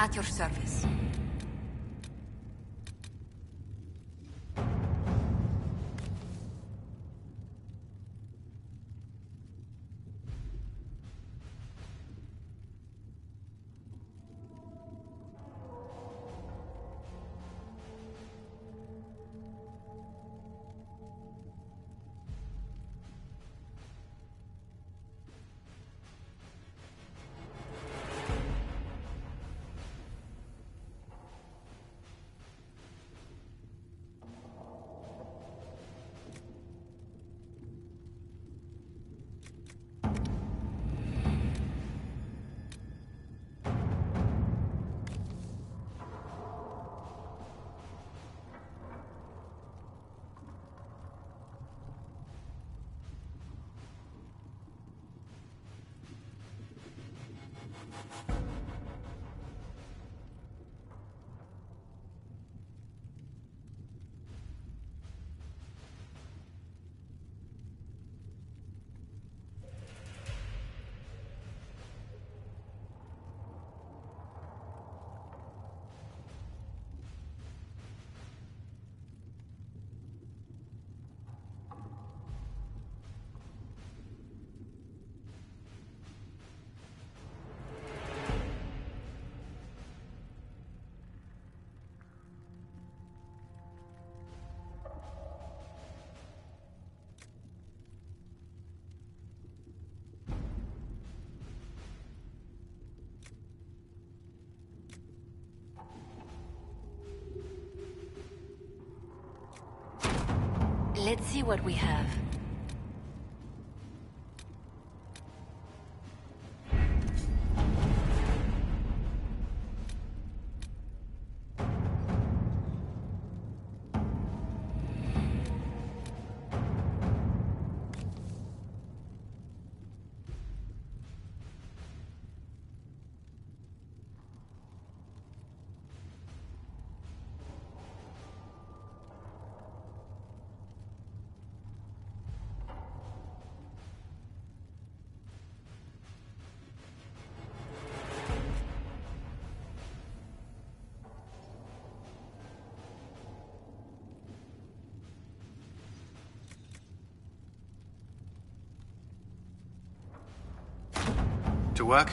At your service. Let's see what we have. To work?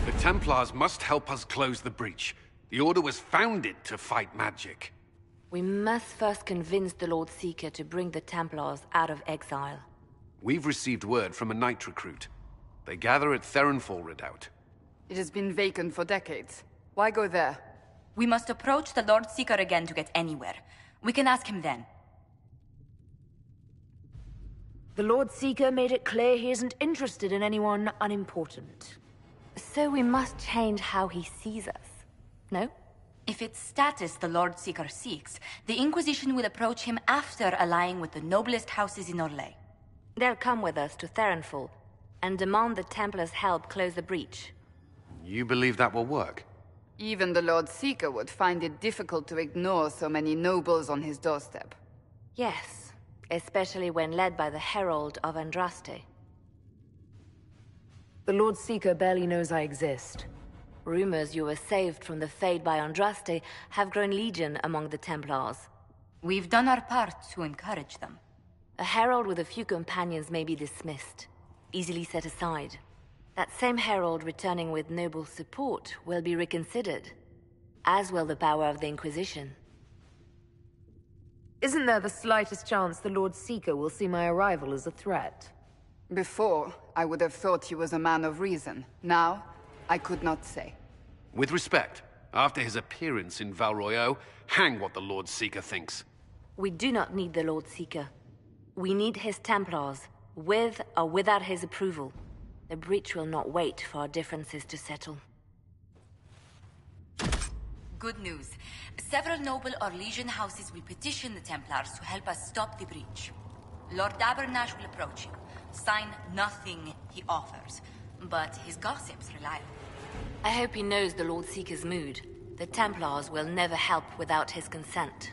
The Templars must help us close the breach. The Order was founded to fight magic. We must first convince the Lord Seeker to bring the Templars out of exile. We've received word from a knight recruit. They gather at Theronfall Redoubt. It has been vacant for decades. Why go there? We must approach the Lord Seeker again to get anywhere. We can ask him then. The Lord Seeker made it clear he isn't interested in anyone unimportant. So we must change how he sees us, no? If it's status the Lord Seeker seeks, the Inquisition will approach him after allying with the noblest houses in Orlais. They'll come with us to Theronfall and demand the Templars' help close the breach. You believe that will work? Even the Lord Seeker would find it difficult to ignore so many nobles on his doorstep. Yes, especially when led by the Herald of Andraste. The Lord Seeker barely knows I exist. Rumors you were saved from the fate by Andraste have grown legion among the Templars. We've done our part to encourage them. A herald with a few companions may be dismissed, easily set aside. That same herald returning with noble support will be reconsidered, as will the power of the Inquisition. Isn't there the slightest chance the Lord Seeker will see my arrival as a threat? Before, I would have thought he was a man of reason. Now, I could not say. With respect, after his appearance in Val Royeaux, hang what the Lord Seeker thinks. We do not need the Lord Seeker. We need his Templars, with or without his approval. The breach will not wait for our differences to settle. Good news. Several noble or legion houses will petition the Templars to help us stop the breach. Lord Abernash will approach you. Sign nothing he offers, but his gossip's reliable. I hope he knows the Lord Seeker's mood. The Templars will never help without his consent.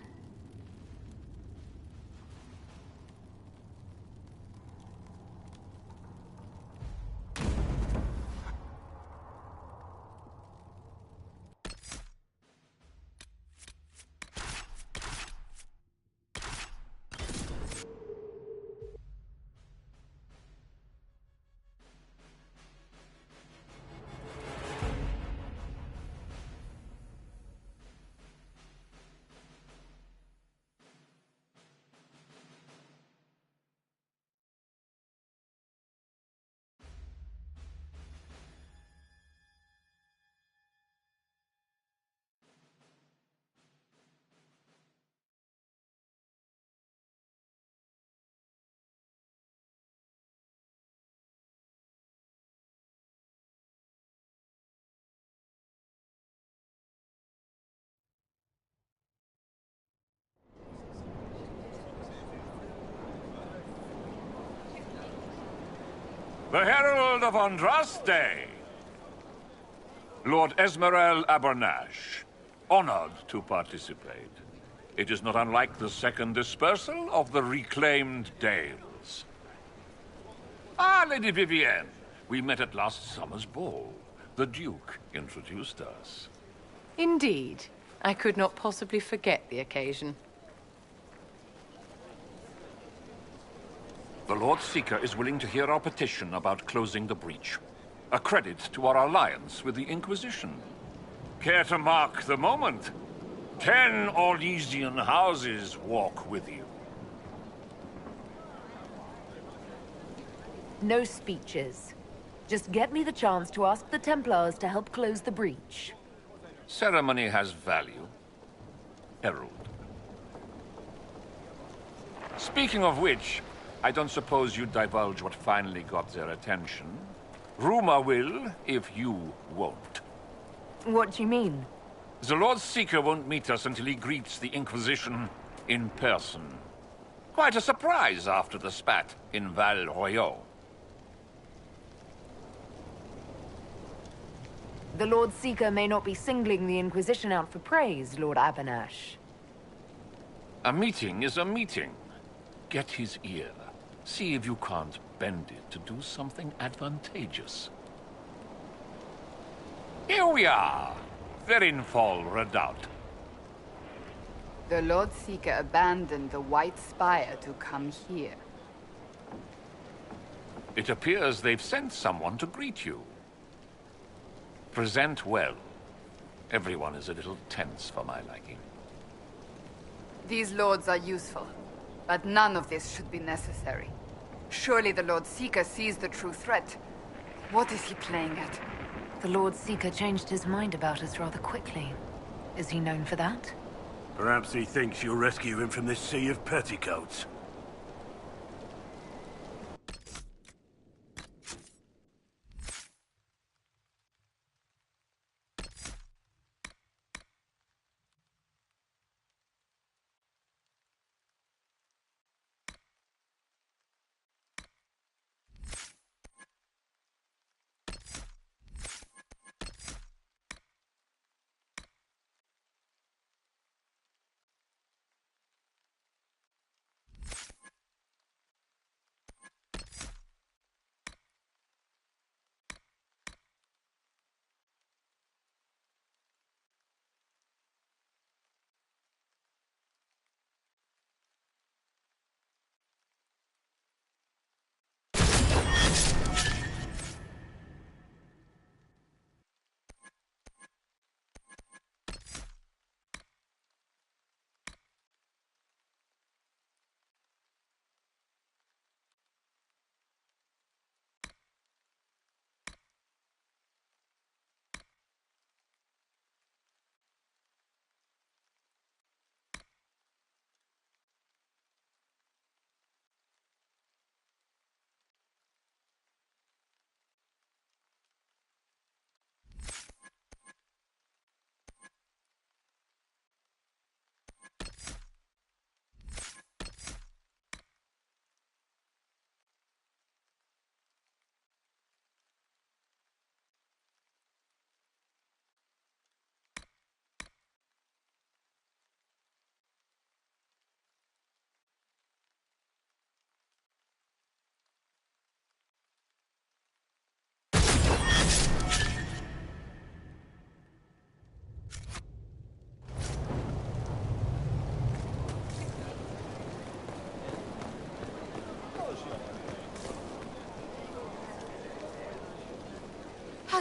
The Herald of Andraste! Lord Esmerel Abernash, honored to participate. It is not unlike the second dispersal of the reclaimed Dales. Ah, Lady Vivienne, we met at last summer's ball. The Duke introduced us. Indeed. I could not possibly forget the occasion. The Lord Seeker is willing to hear our petition about closing the breach. A credit to our alliance with the Inquisition. Care to mark the moment? 10 Orlesian houses walk with you. No speeches. Just get me the chance to ask the Templars to help close the breach. Ceremony has value. Herald. Speaking of which, I don't suppose you'd divulge what finally got their attention. Rumor will, if you won't. What do you mean? The Lord Seeker won't meet us until he greets the Inquisition in person. Quite a surprise after the spat in Val Royeaux. The Lord Seeker may not be singling the Inquisition out for praise, Lord Abernash. A meeting is a meeting. Get his ear. See if you can't bend it to do something advantageous. Here we are, Verinfall Redoubt. The Lord Seeker abandoned the White Spire to come here. It appears they've sent someone to greet you. Present well. Everyone is a little tense for my liking. These lords are useful, but none of this should be necessary. Surely the Lord Seeker sees the true threat. What is he playing at? The Lord Seeker changed his mind about us rather quickly. Is he known for that? Perhaps he thinks you'll rescue him from this sea of petticoats.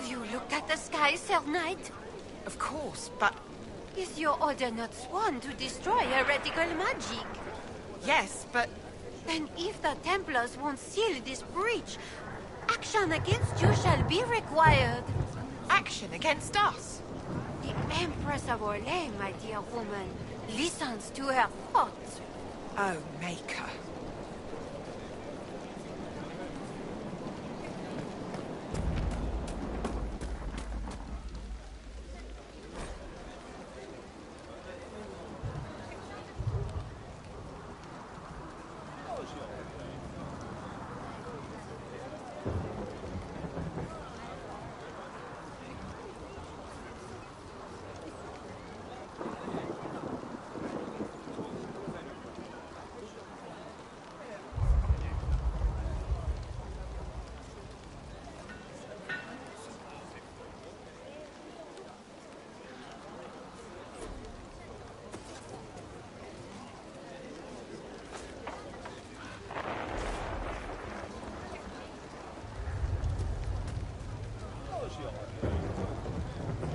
Have you looked at the sky, Sir Knight? Of course, but... Is your order not sworn to destroy heretical magic? Yes, but... Then if the Templars won't seal this breach, action against you shall be required. Action against us? The Empress of Orlais, my dear woman, listens to her thoughts. Oh, Maker.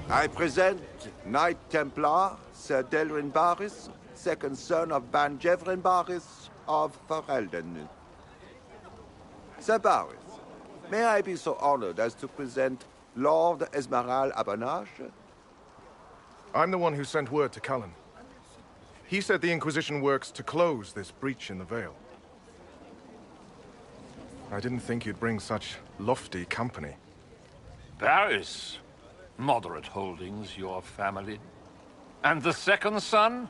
I present Knight Templar, Sir Delrin Barris, second son of Ban Jevrin Barris of Ferelden. Sir Barris, may I be so honored as to present Lord Esmeralda Abanage? I'm the one who sent word to Cullen. He said the Inquisition works to close this breach in the Vale. I didn't think you'd bring such lofty company. Paris. Moderate holdings, your family. And the second son?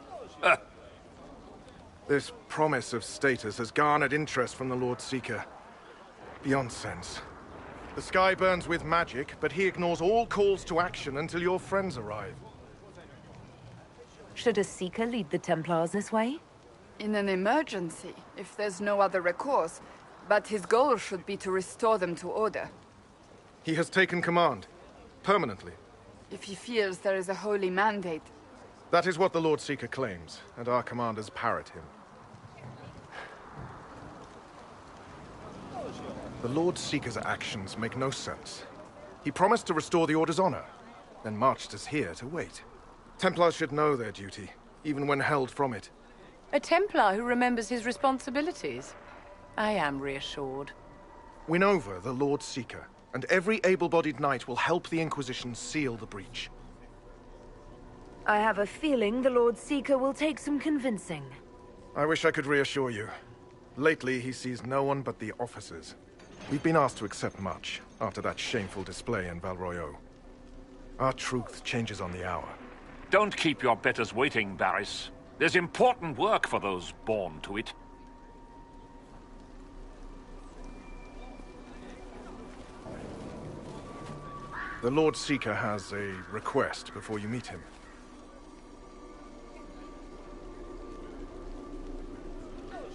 This promise of status has garnered interest from the Lord Seeker. Beyond sense. The sky burns with magic, but he ignores all calls to action until your friends arrive. Should a Seeker lead the Templars this way? In an emergency, if there's no other recourse. But his goal should be to restore them to order. He has taken command. Permanently. If he feels there is a holy mandate. That is what the Lord Seeker claims, and our commanders parrot him. The Lord Seeker's actions make no sense. He promised to restore the Order's honor, then marched us here to wait. Templars should know their duty, even when held from it. A Templar who remembers his responsibilities. I am reassured. Win over the Lord Seeker, and every able-bodied knight will help the Inquisition seal the breach. I have a feeling the Lord Seeker will take some convincing. I wish I could reassure you. Lately, he sees no one but the officers. We've been asked to accept much, after that shameful display in Val Royeaux. Our truth changes on the hour. Don't keep your betters waiting, Barris. There's important work for those born to it. The Lord Seeker has a request before you meet him.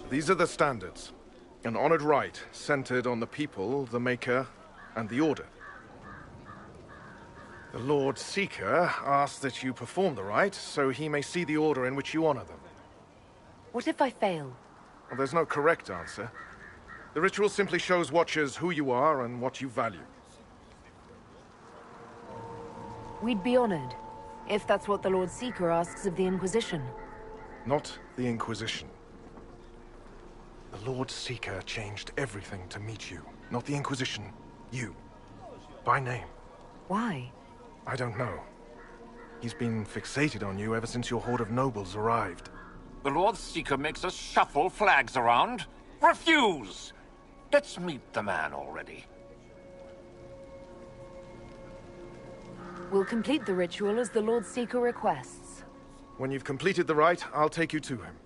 These are the standards. An honored right centered on the people, the Maker, and the Order. The Lord Seeker asks that you perform the rite so he may see the order in which you honor them. What if I fail? Well, there's no correct answer. The ritual simply shows Watchers who you are and what you value. We'd be honored, if that's what the Lord Seeker asks of the Inquisition. Not the Inquisition. The Lord Seeker changed everything to meet you. Not the Inquisition. You. By name. Why? I don't know. He's been fixated on you ever since your horde of nobles arrived. The Lord Seeker makes us shuffle flags around. Refuse! Let's meet the man already. We'll complete the ritual as the Lord Seeker requests. When you've completed the rite, I'll take you to him.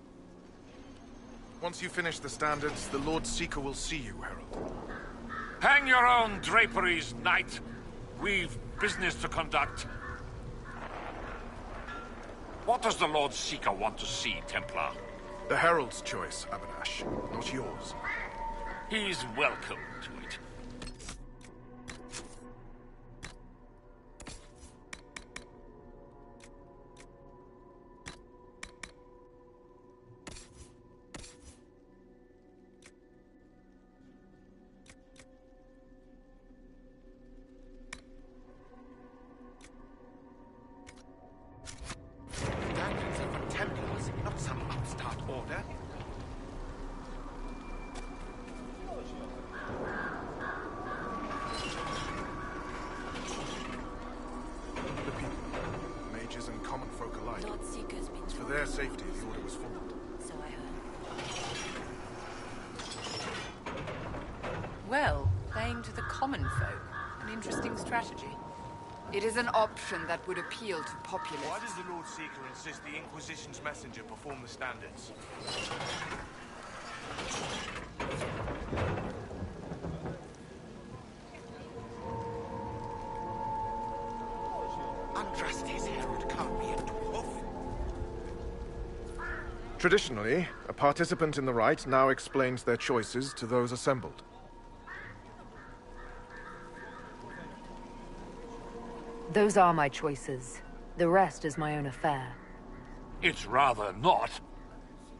Once you finish the standards, the Lord Seeker will see you, Herald. Hang your own draperies, knight. We've business to conduct. What does the Lord Seeker want to see, Templar? The Herald's choice, Abanash, not yours. He's welcome to it. Playing to the common folk. An interesting strategy. It is an option that would appeal to populace. Why does the Lord Seeker insist the Inquisition's messenger perform the standards? Andraste's herald can't be a dwarf. Traditionally, a participant in the rite now explains their choices to those assembled. Those are my choices. The rest is my own affair. It's rather not.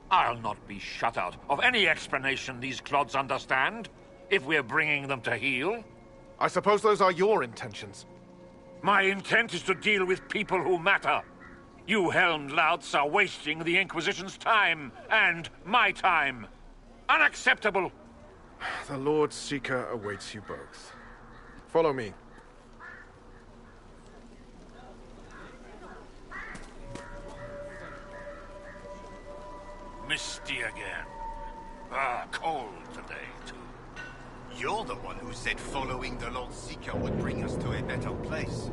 I'll not be shut out of any explanation these clods understand, if we're bringing them to heel. I suppose those are your intentions. My intent is to deal with people who matter. You helmed louts are wasting the Inquisition's time, and my time. Unacceptable! The Lord Seeker awaits you both. Follow me. Misty again. Cold today, too. You're the one who said following the Lord Seeker would bring us to a better place.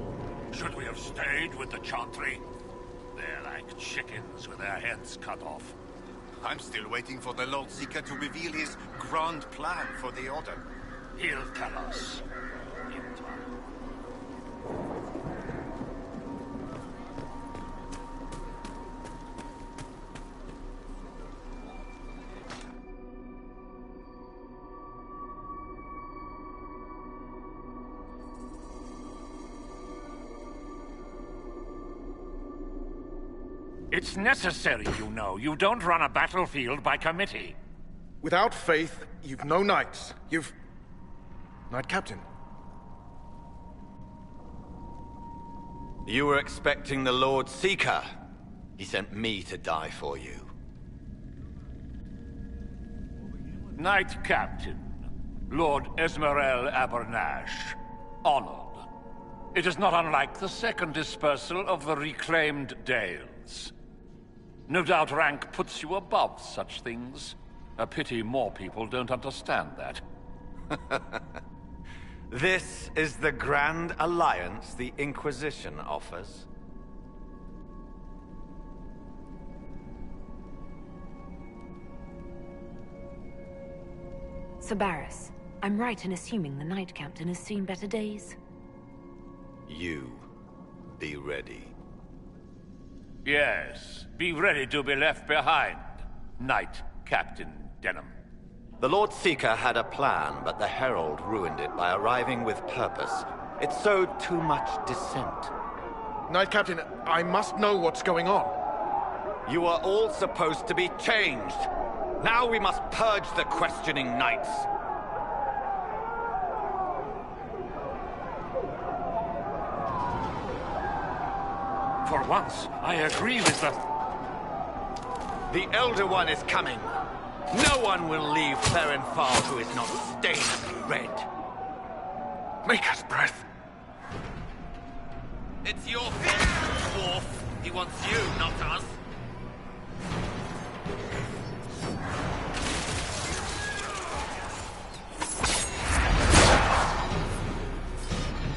Should we have stayed with the Chantry? They're like chickens with their heads cut off. I'm still waiting for the Lord Seeker to reveal his grand plan for the Order. He'll tell us. In time. It's necessary, you know. You don't run a battlefield by committee. Without faith, you've no knights. You've... Knight Captain. You were expecting the Lord Seeker. He sent me to die for you. Knight Captain, Lord Esmerel Abernash, honored. It is not unlike the second dispersal of the reclaimed Dales. No doubt rank puts you above such things. A pity more people don't understand that. This is the grand alliance the Inquisition offers. Sabaris, I'm right in assuming the Knight Captain has seen better days? You be ready. Yes, be ready to be left behind, Knight Captain Denham. The Lord Seeker had a plan, but the Herald ruined it by arriving with purpose. It sowed too much dissent. Knight Captain, I must know what's going on. You are all supposed to be changed. Now we must purge the questioning knights. For once, I agree with the... The Elder One is coming. No one will leave Therenfal who is not stained red. Maker's breath. It's your fault, dwarf. He wants you, not us.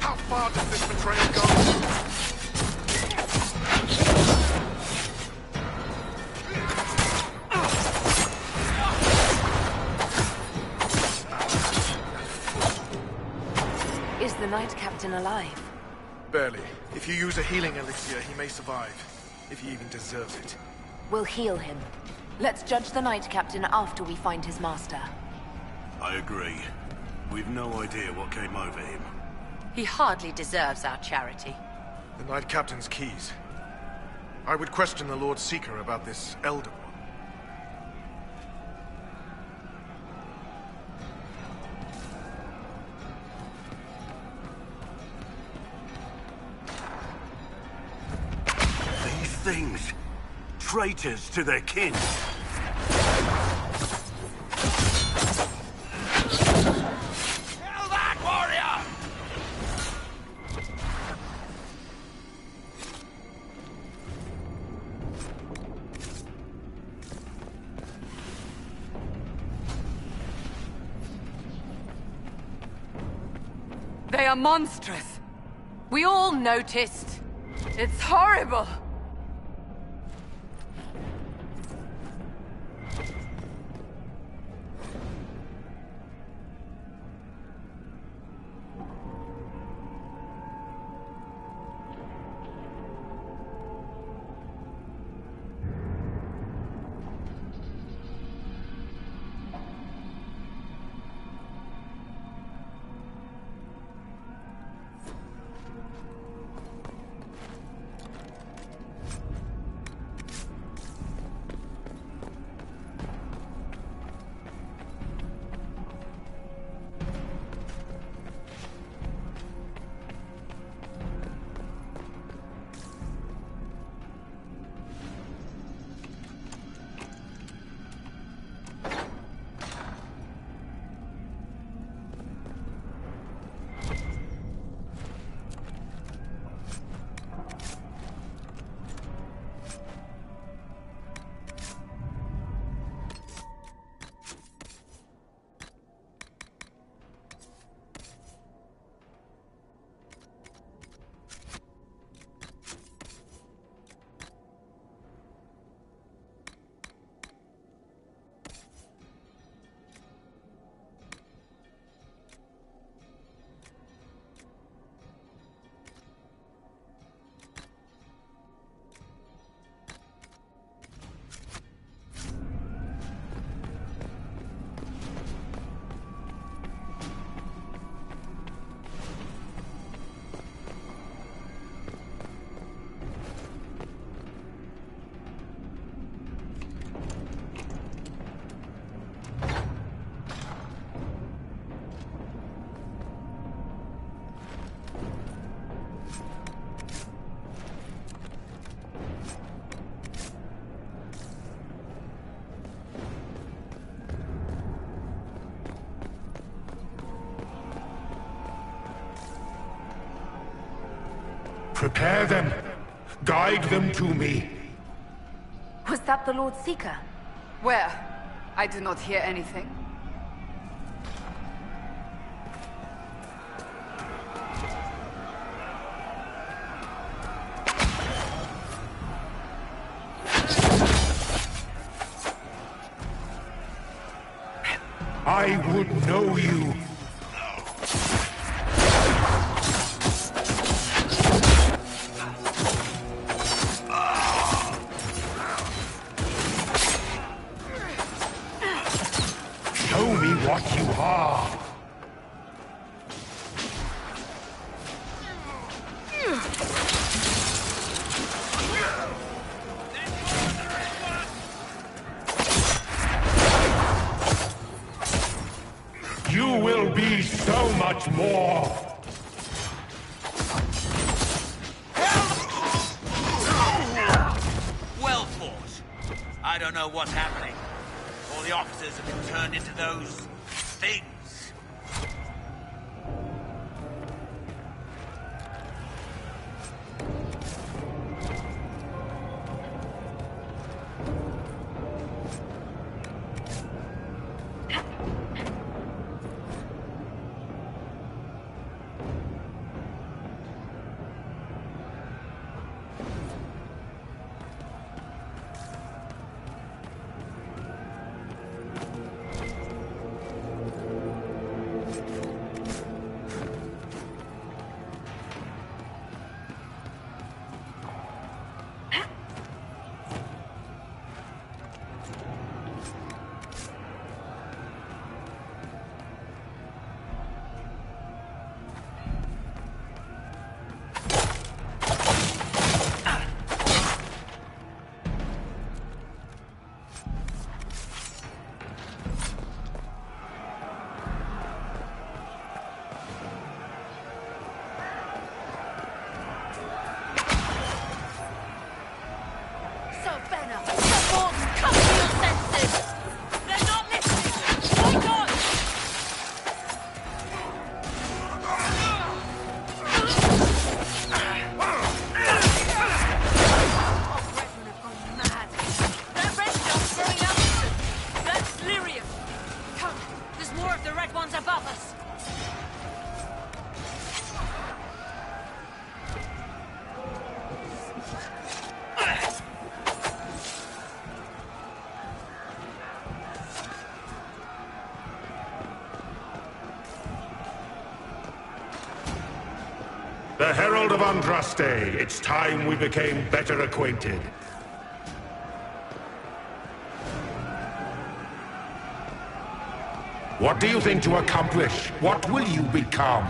How far does this betrayal go? Is the Knight Captain alive? Barely. If you use a healing elixir, he may survive. If he even deserves it. We'll heal him. Let's judge the Knight Captain after we find his master. I agree. We've no idea what came over him. He hardly deserves our charity. The Knight Captain's keys. I would question the Lord Seeker about this Elder One. Things. Traitors to their kin. Kill that warrior! They are monstrous. We all noticed. It's horrible. Prepare them. Guide them to me. Was that the Lord Seeker? Where? I do not hear anything. I would know you. Show me what you are. You will be so much more. Well fought. I don't know what's happening. All the officers have been turned into those things. The Herald of Andraste. It's time we became better acquainted. What do you think to accomplish? What will you become?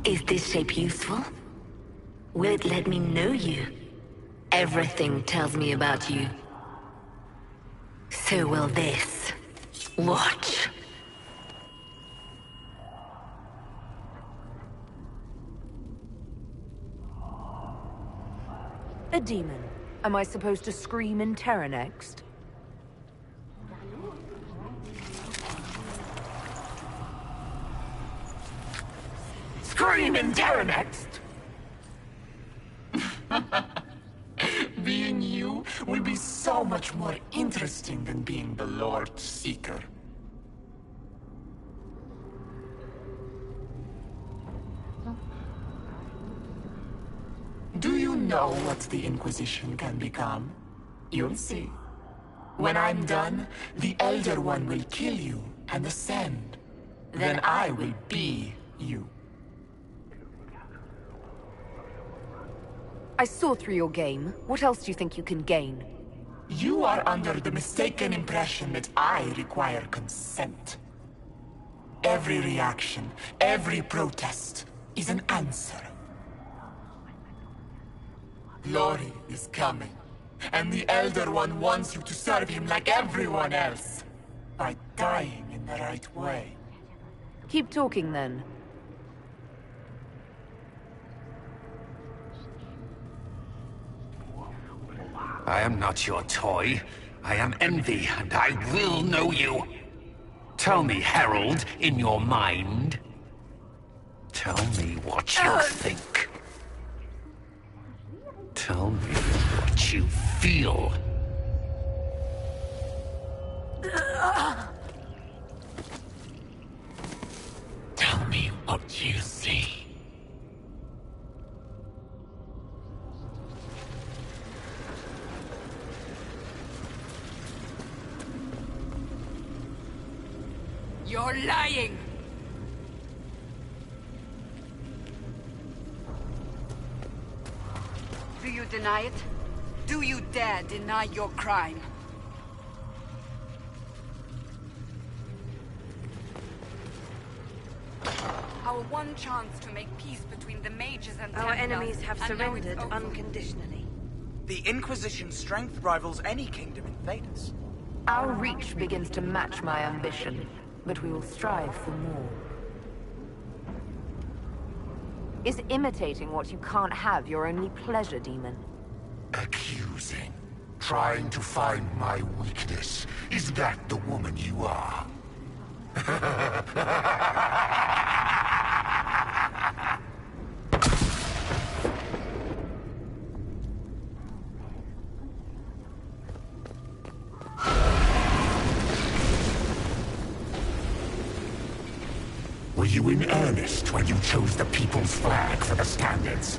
Is this shape useful? Will it let me know you? Everything tells me about you. So will this. Watch. A demon. Am I supposed to scream in terror next? Scream in terror next! Being you will be so much more interesting than being the Lord Seeker. Do you know what the Inquisition can become? You'll see. When I'm done, the Elder One will kill you and ascend. Then I will be you. I saw through your game. What else do you think you can gain? You are under the mistaken impression that I require consent. Every reaction, every protest is an answer. Glory is coming, and the Elder One wants you to serve him like everyone else, by dying in the right way. Keep talking then. I am not your toy. I am Envy, and I will know you. Tell me, Herald, in your mind. Tell me what you think. Tell me what you feel. Tell me what you see. You're lying! Do you deny it? Do you dare deny your crime? Our one chance to make peace between the mages and Our Templars, enemies have and now it's surrendered over. unconditionally. The Inquisition's strength rivals any kingdom in Thedas. Our reach begins to match my ambition, but we will strive for more. Is imitating what you can't have your only pleasure, demon? Accusing. Trying to find my weakness. Is that the woman you are? Were you in earnest when you chose the people's flag for the standards?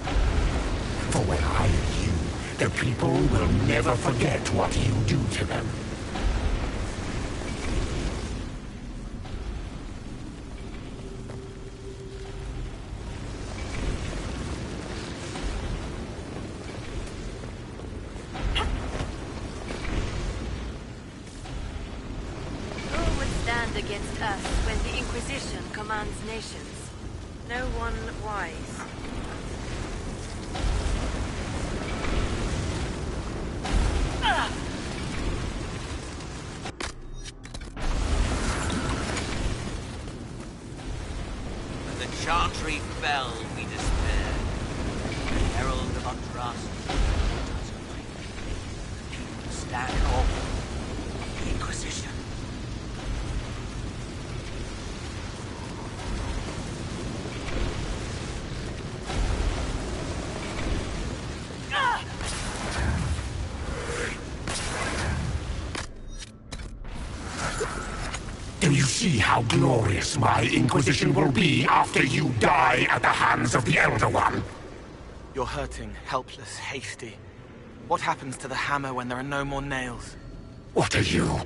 For when I am you, the people will never forget what you do to them. Who would stand against us when the Inquisition commands nations? No one wise. When the Chantry fell, we despaired. The Herald of Untrust does right. The people stand off the Inquisition. Do you see how glorious my Inquisition will be after you die at the hands of the Elder One? You're hurting, helpless, hasty. What happens to the hammer when there are no more nails? What are you?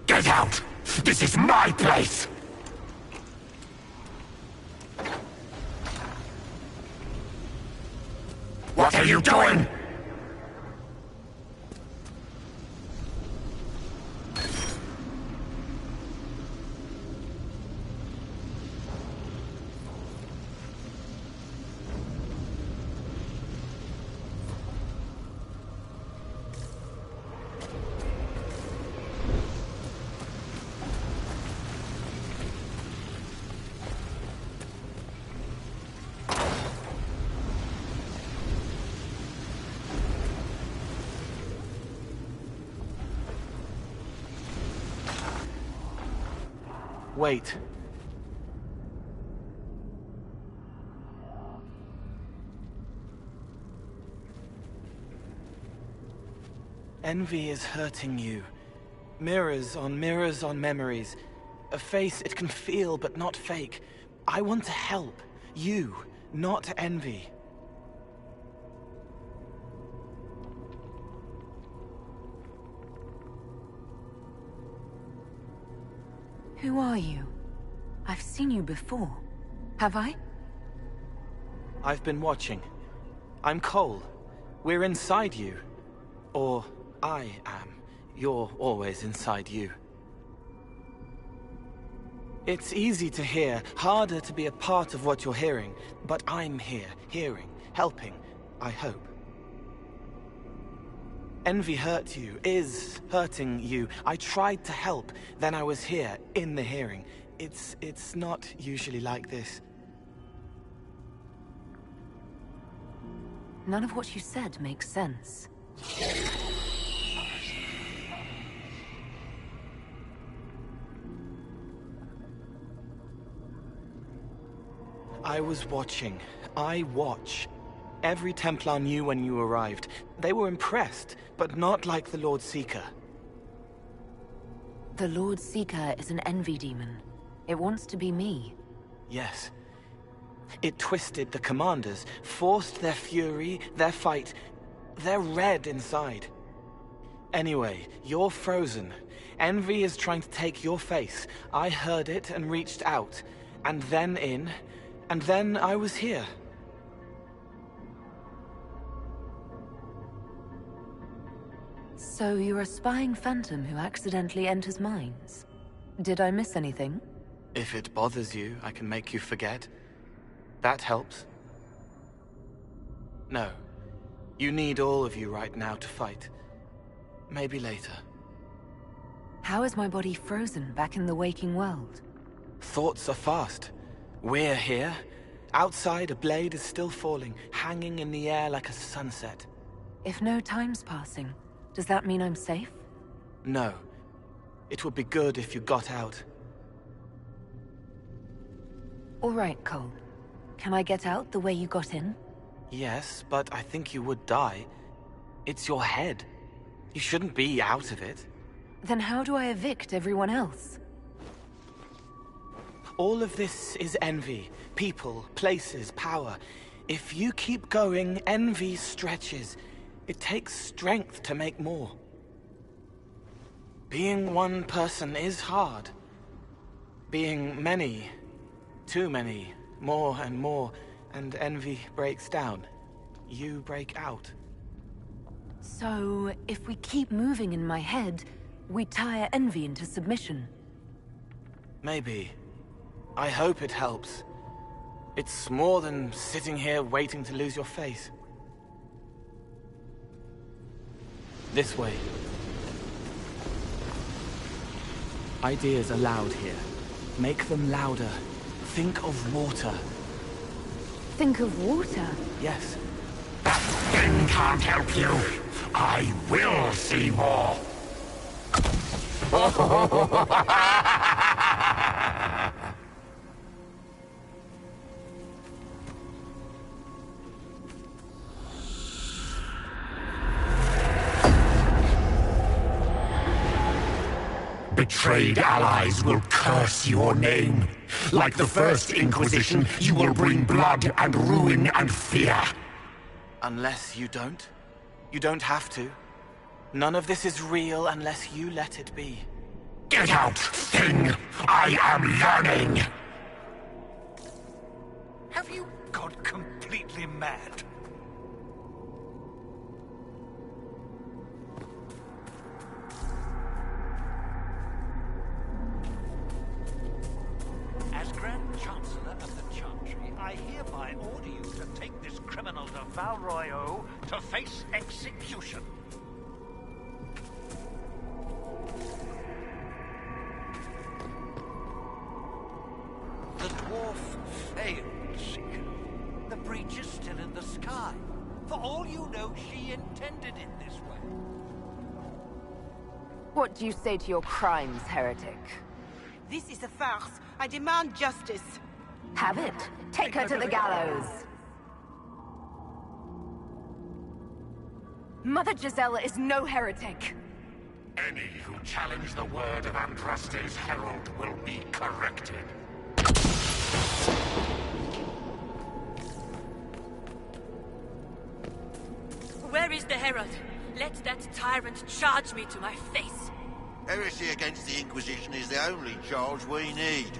Get out! This is my place! What are you doing? Wait. Envy is hurting you. Mirrors on memories. A face it can feel but not fake. I want to help. You, not envy. Who are you? I've seen you before. Have I? I've been watching. I'm Cole. We're inside you. Or I am. You're always inside you. It's easy to hear, harder to be a part of what you're hearing. But I'm here, hearing, helping, I hope. Envy hurt you, is hurting you. I tried to help, then I was here, in the hearing. It's not usually like this. None of what you said makes sense. I was watching. I watch. Every Templar knew when you arrived. They were impressed, but not like the Lord Seeker. The Lord Seeker is an envy demon. It wants to be me. Yes. It twisted the commanders, forced their fury, their fight. They're red inside. Anyway, you're frozen. Envy is trying to take your face. I heard it and reached out. And then in. And then I was here. So you're a spying phantom who accidentally enters minds. Did I miss anything? If it bothers you, I can make you forget. That helps. No. You need all of you right now to fight. Maybe later. How is my body frozen back in the waking world? Thoughts are fast. We're here. Outside, a blade is still falling, hanging in the air like a sunset. If no time's passing, does that mean I'm safe? No. It would be good if you got out. All right, Cole. Can I get out the way you got in? Yes, but I think you would die. It's your head. You shouldn't be out of it. Then how do I evict everyone else? All of this is envy. People, places, power. If you keep going, envy stretches. It takes strength to make more. Being one person is hard. Being many, too many, more and more, and envy breaks down. You break out. So, if we keep moving in my head, we tire envy into submission. Maybe. I hope it helps. It's more than sitting here waiting to lose your face. This way. Ideas are loud here. Make them louder. Think of water. Think of water? Yes. That thing can't help you. I will see more. Betrayed allies will curse your name. Like the first Inquisition, you will bring blood and ruin and fear. Unless you don't. You don't have to. None of this is real unless you let it be. Get out, thing! I am learning! Have you gone completely mad? As Grand Chancellor of the Chantry, I hereby order you to take this criminal to Valroyo to face execution. The dwarf failed, Seeker. The breach is still in the sky. For all you know, she intended it this way. What do you say to your crimes, heretic? This is a farce. I demand justice. Have it. Take her to the gallows. Mother Gisela is no heretic. Any who challenge the word of Andraste's herald will be corrected. Where is the herald? Let that tyrant charge me to my face. Heresy against the Inquisition is the only charge we need.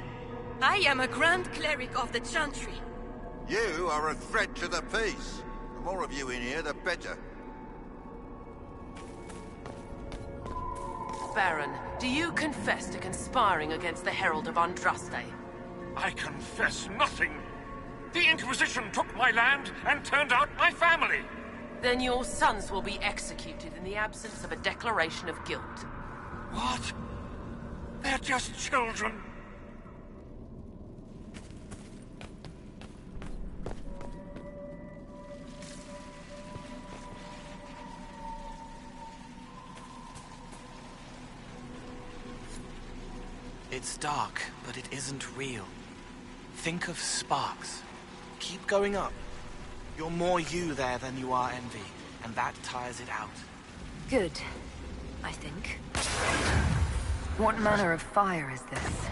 I am a Grand Cleric of the Chantry. You are a threat to the peace. The more of you in here, the better. Baron, do you confess to conspiring against the Herald of Andraste? I confess nothing. The Inquisition took my land and turned out my family. Then your sons will be executed in the absence of a declaration of guilt. What? They're just children. It's dark, but it isn't real. Think of sparks. Keep going up. You're more you there than you are envy, and that tires it out. Good, I think. What manner of fire is this?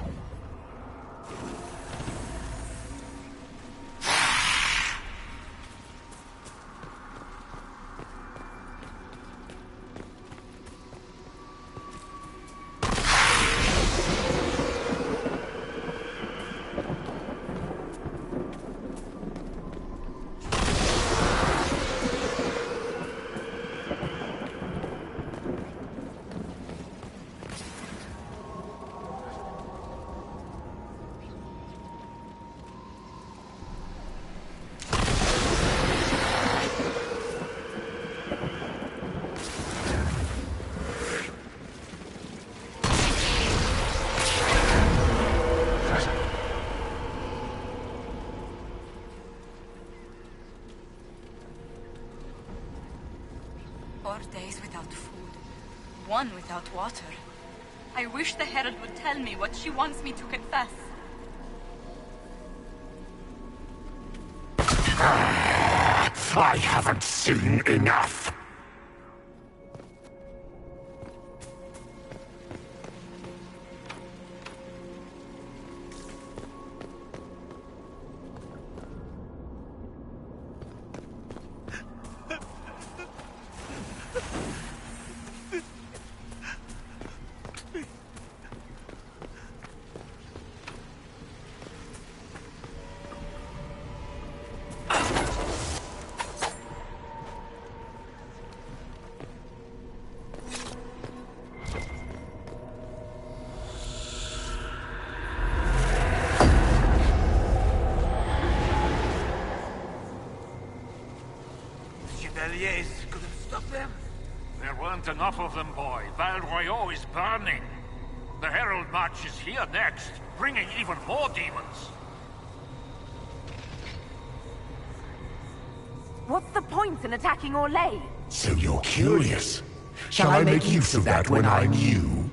Days without food, one without water. I wish the Herald would tell me what she wants me to confess. I haven't seen enough. Chevaliers could have stopped them? There weren't enough of them, boy. Val Royeaux is burning. The Herald March is here next, bringing even more demons. What's the point in attacking Orlais? So you're curious. Shall I make use of that when I'm you?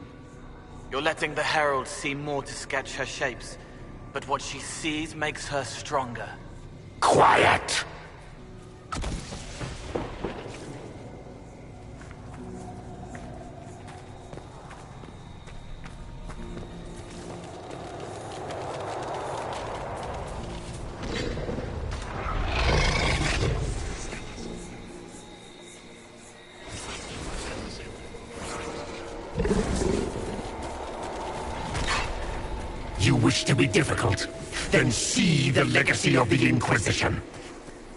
You're letting the Herald see more to sketch her shapes, but what she sees makes her stronger. Quiet! You wish to be difficult? Then see the legacy of the Inquisition.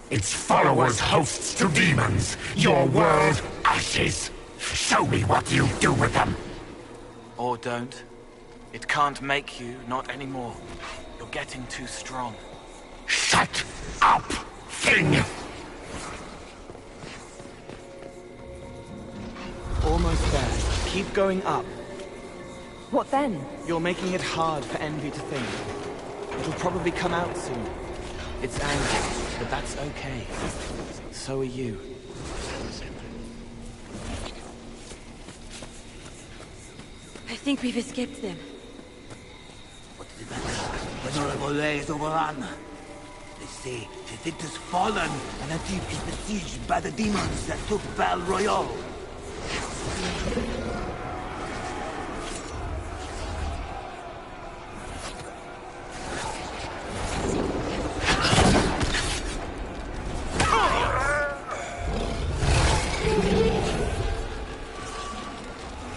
Its followers hosts to demons, your world ashes. Show me what you do with them. Or don't. It can't make you, not anymore. You're getting too strong. Shut up, thing! Almost there. Keep going up. What then? You're making it hard for Envy to think. It'll probably come out soon. It's anger, but that's okay. So are you. I think we've escaped them. What's the matter? When Orlais is overrun. They say Cethit has fallen, and Atif is besieged by the demons that took Val Royeaux.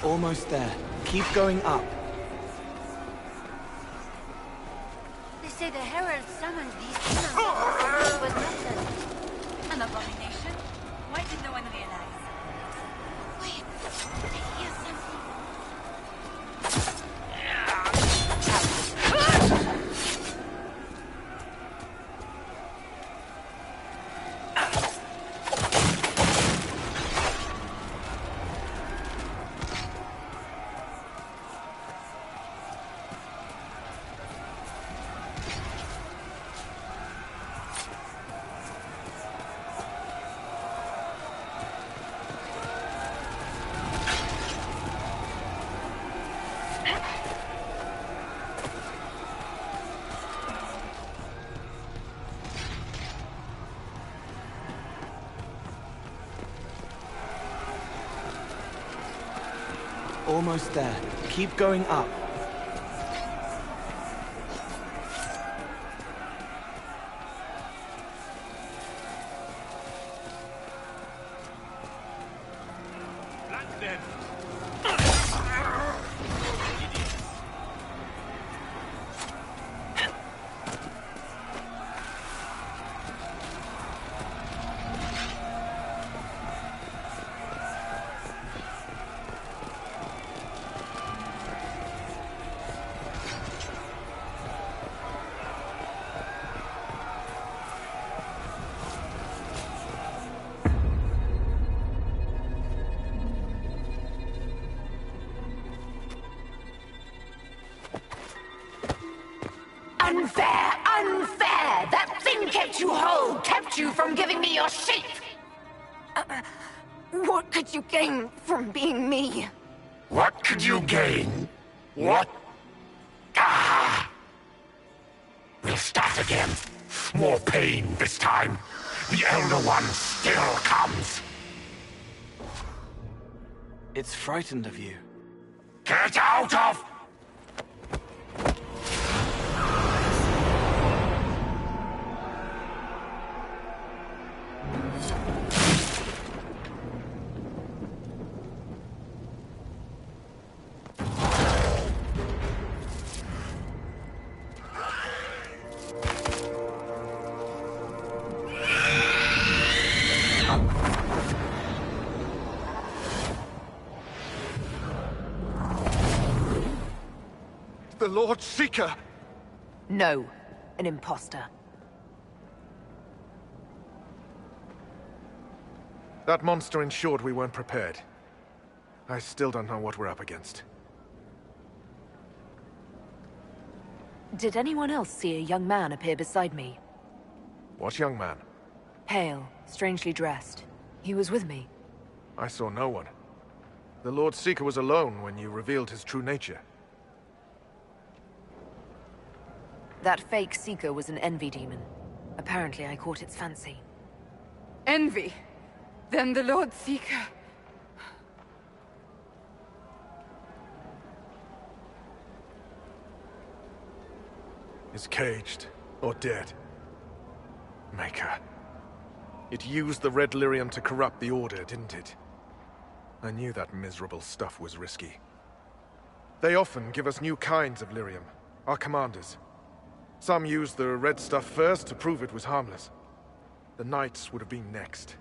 Almost there. Keep going up. They say the Herald summoned these demons. It was nothing. An abomination? Why did no one realize? Wait, I hear something. Almost there. Keep going up. Unfair! Unfair! That thing kept you whole, kept you from giving me your shape! What could you gain from being me? What could you gain? What? Ah! We'll start again. More pain this time. The Elder One still comes. It's frightened of you. Get out of... The Lord Seeker! No, an imposter. That monster ensured we weren't prepared. I still don't know what we're up against. Did anyone else see a young man appear beside me? What young man? Pale, strangely dressed. He was with me. I saw no one. The Lord Seeker was alone when you revealed his true nature. That fake Seeker was an envy demon. Apparently I caught its fancy. Envy? Then the Lord Seeker... is caged or dead. Maker. It used the red lyrium to corrupt the Order, didn't it? I knew that miserable stuff was risky. They often give us new kinds of lyrium, our commanders. Some used the red stuff first to prove it was harmless. The Knights would have been next.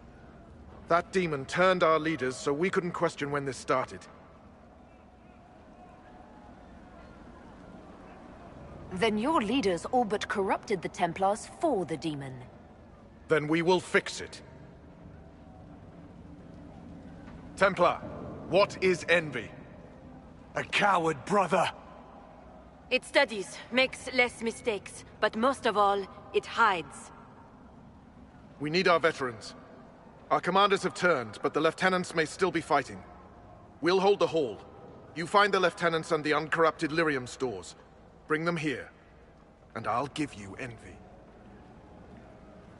That demon turned our leaders so we couldn't question when this started. Then your leaders all but corrupted the Templars for the demon. Then we will fix it. Templar, what is envy? A coward, brother. It studies, makes less mistakes, but most of all, it hides. We need our veterans. Our commanders have turned, but the lieutenants may still be fighting. We'll hold the hall. You find the lieutenants and the uncorrupted lyrium stores. Bring them here, and I'll give you envy.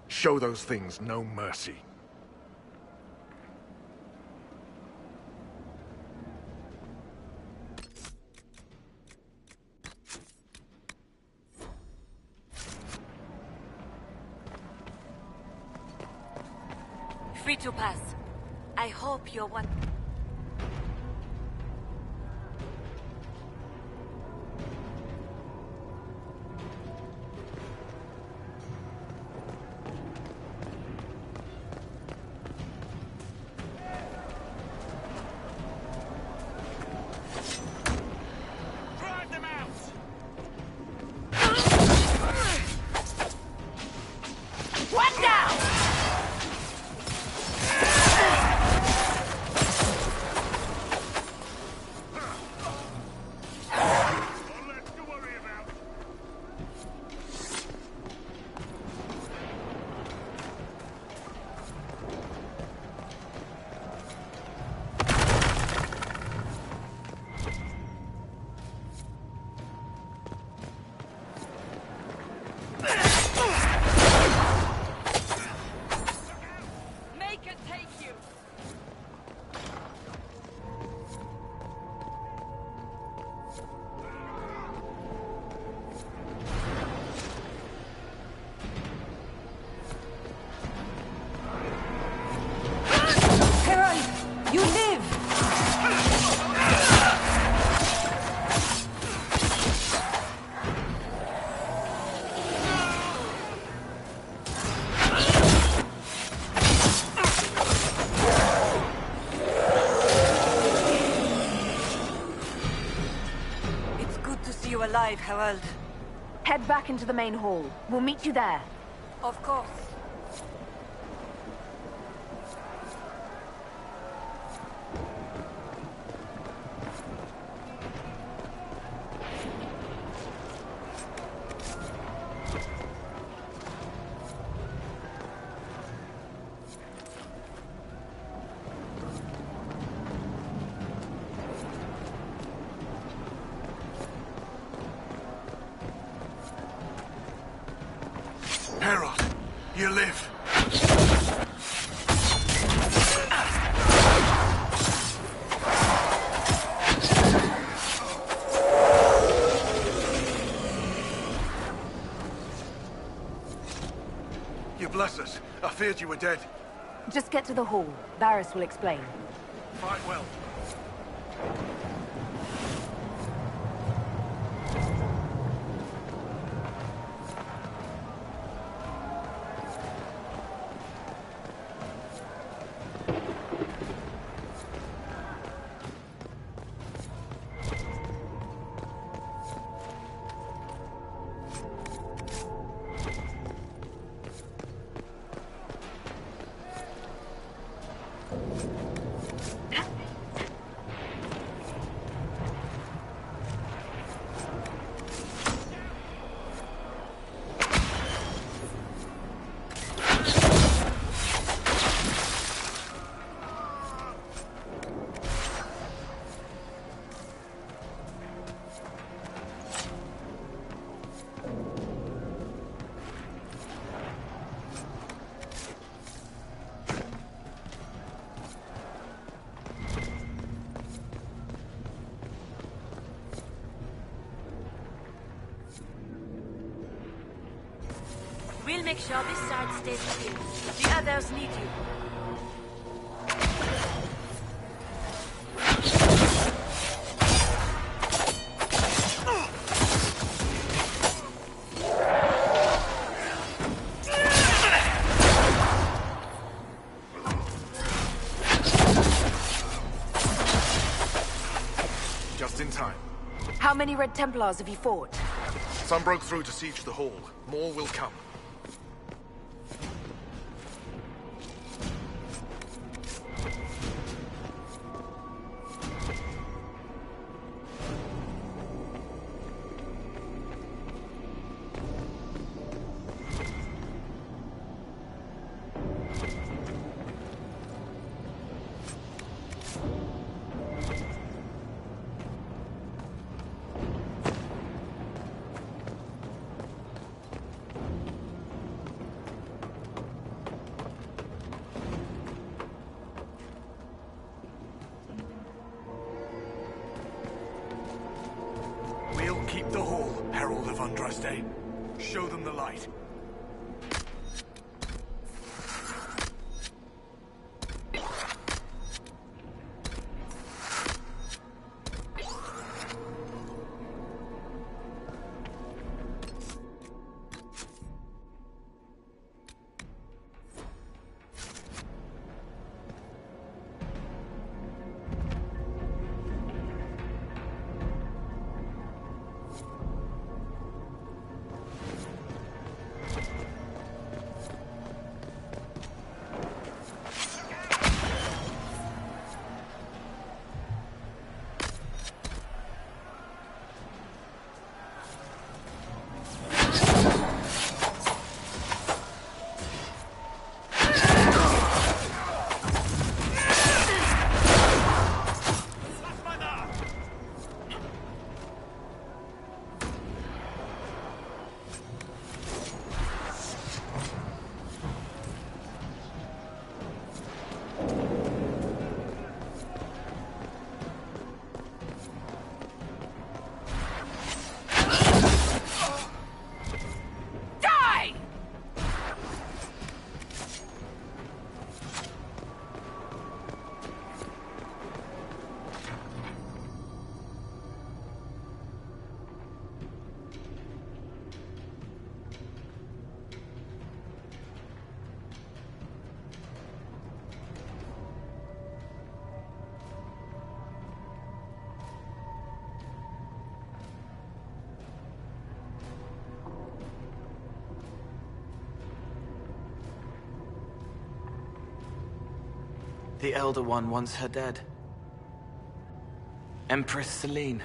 Show those things no mercy. Free to pass. I hope you're one... alive, Herald. Head back into the main hall. We'll meet you there. Of course. Herald, you live. You bless us. I feared you were dead. Just get to the hall. Varys will explain. Fight well. We'll make sure this side stays clear. The others need you. Just in time. How many Red Templars have you fought? Some broke through to siege the hall. More will come. We'll keep the hall, Herald of Andraste. Show them the light. The Elder One wants her dead. Empress Celine.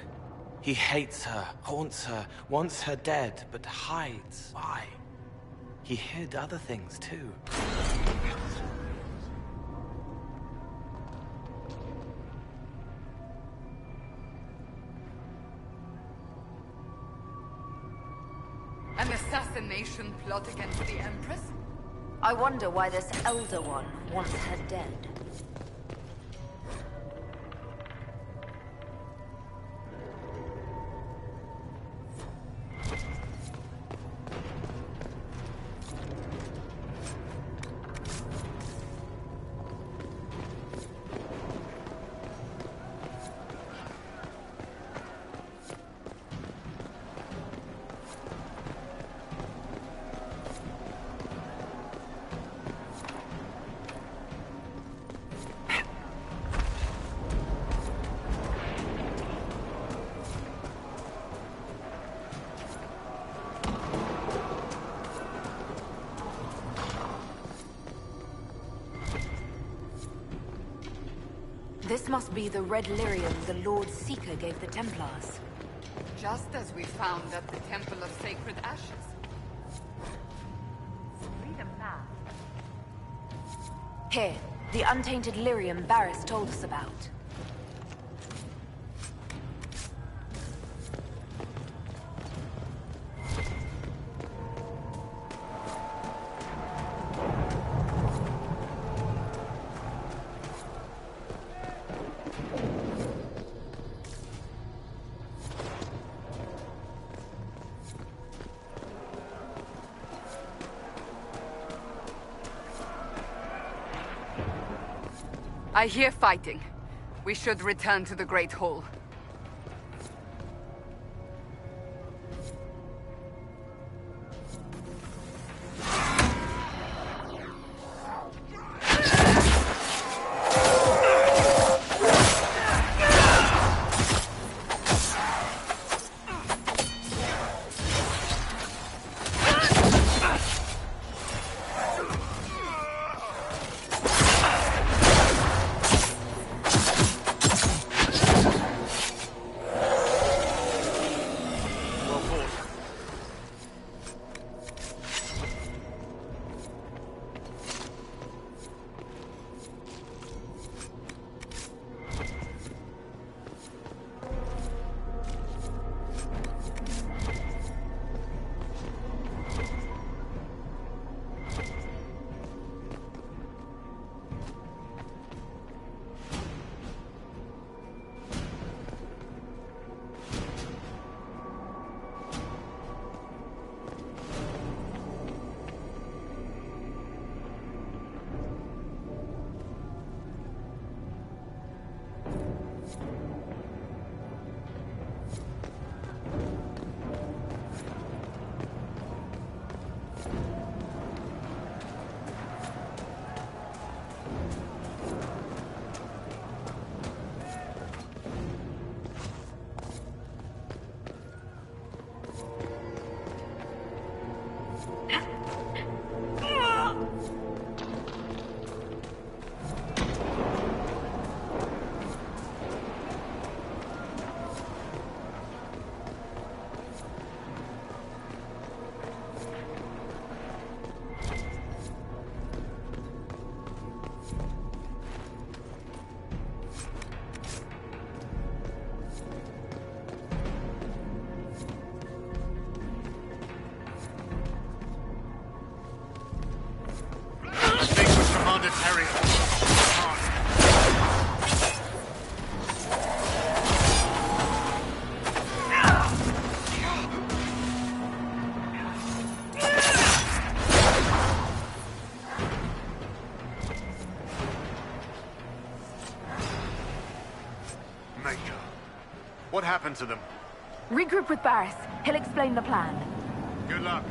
He hates her, haunts her, wants her dead, but hides. Why? He hid other things too. An assassination plot against the Empress? I wonder why this Elder One wants her dead. This must be the red lyrium the Lord Seeker gave the Templars. Just as we found at the Temple of Sacred Ashes. Read a map. Here, the untainted lyrium Barris told us about. I hear fighting. We should return to the Great Hall. What happened to them? Regroup with Barris. He'll explain the plan. Good luck.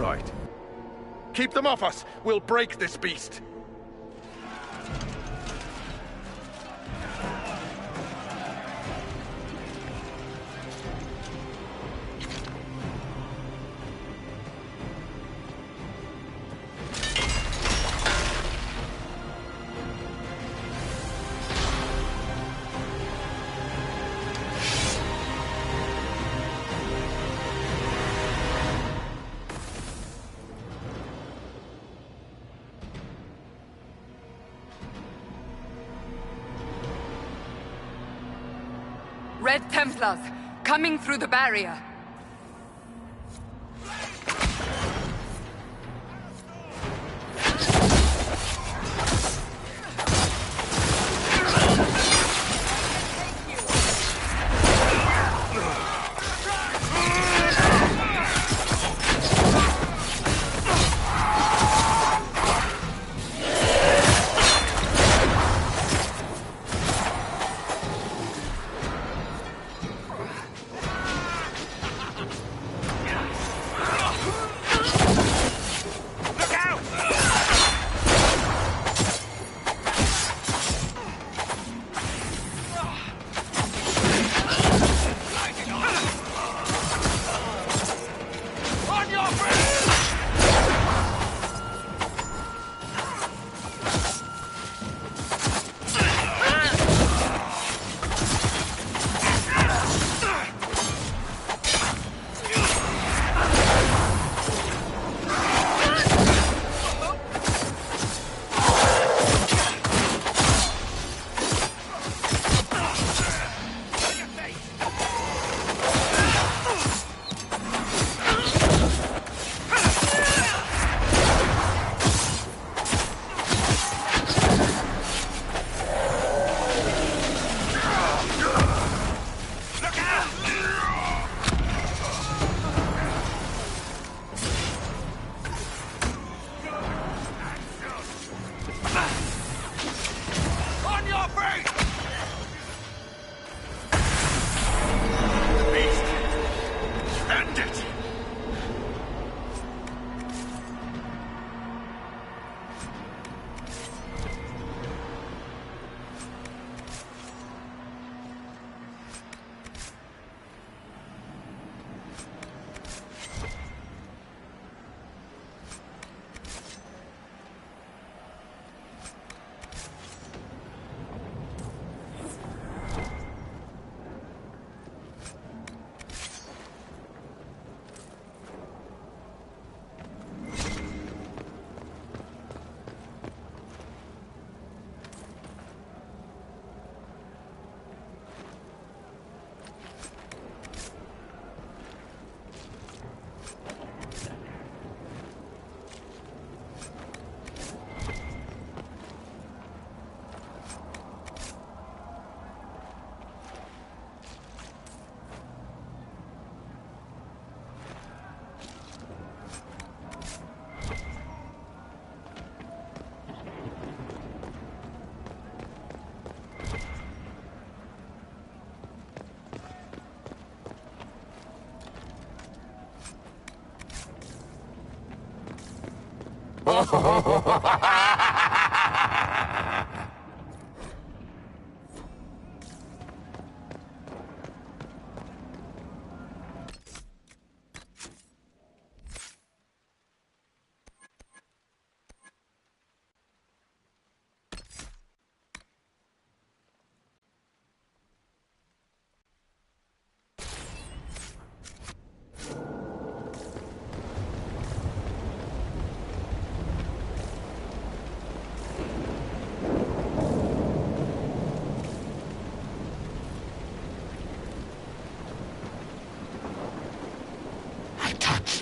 right. Keep them off us! We'll break this beast! Red Templars, coming through the barrier.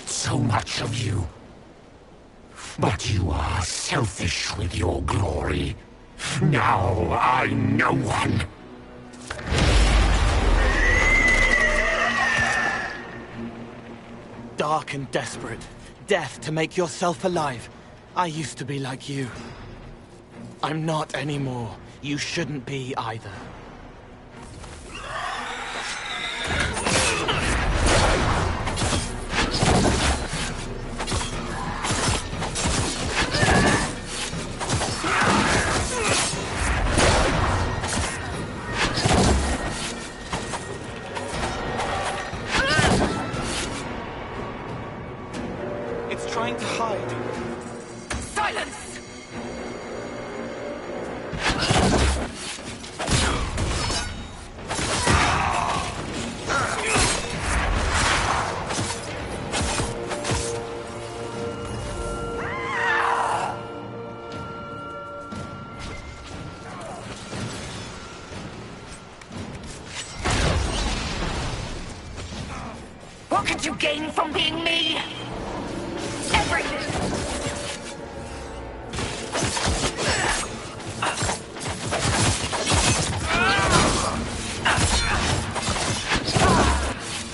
So much of you. But you are selfish with your glory. Now I'm no one. Dark and desperate. Death to make yourself alive. I used to be like you. I'm not anymore. You shouldn't be either. It's trying to hide. Silence! What could you gain from being me? Everything!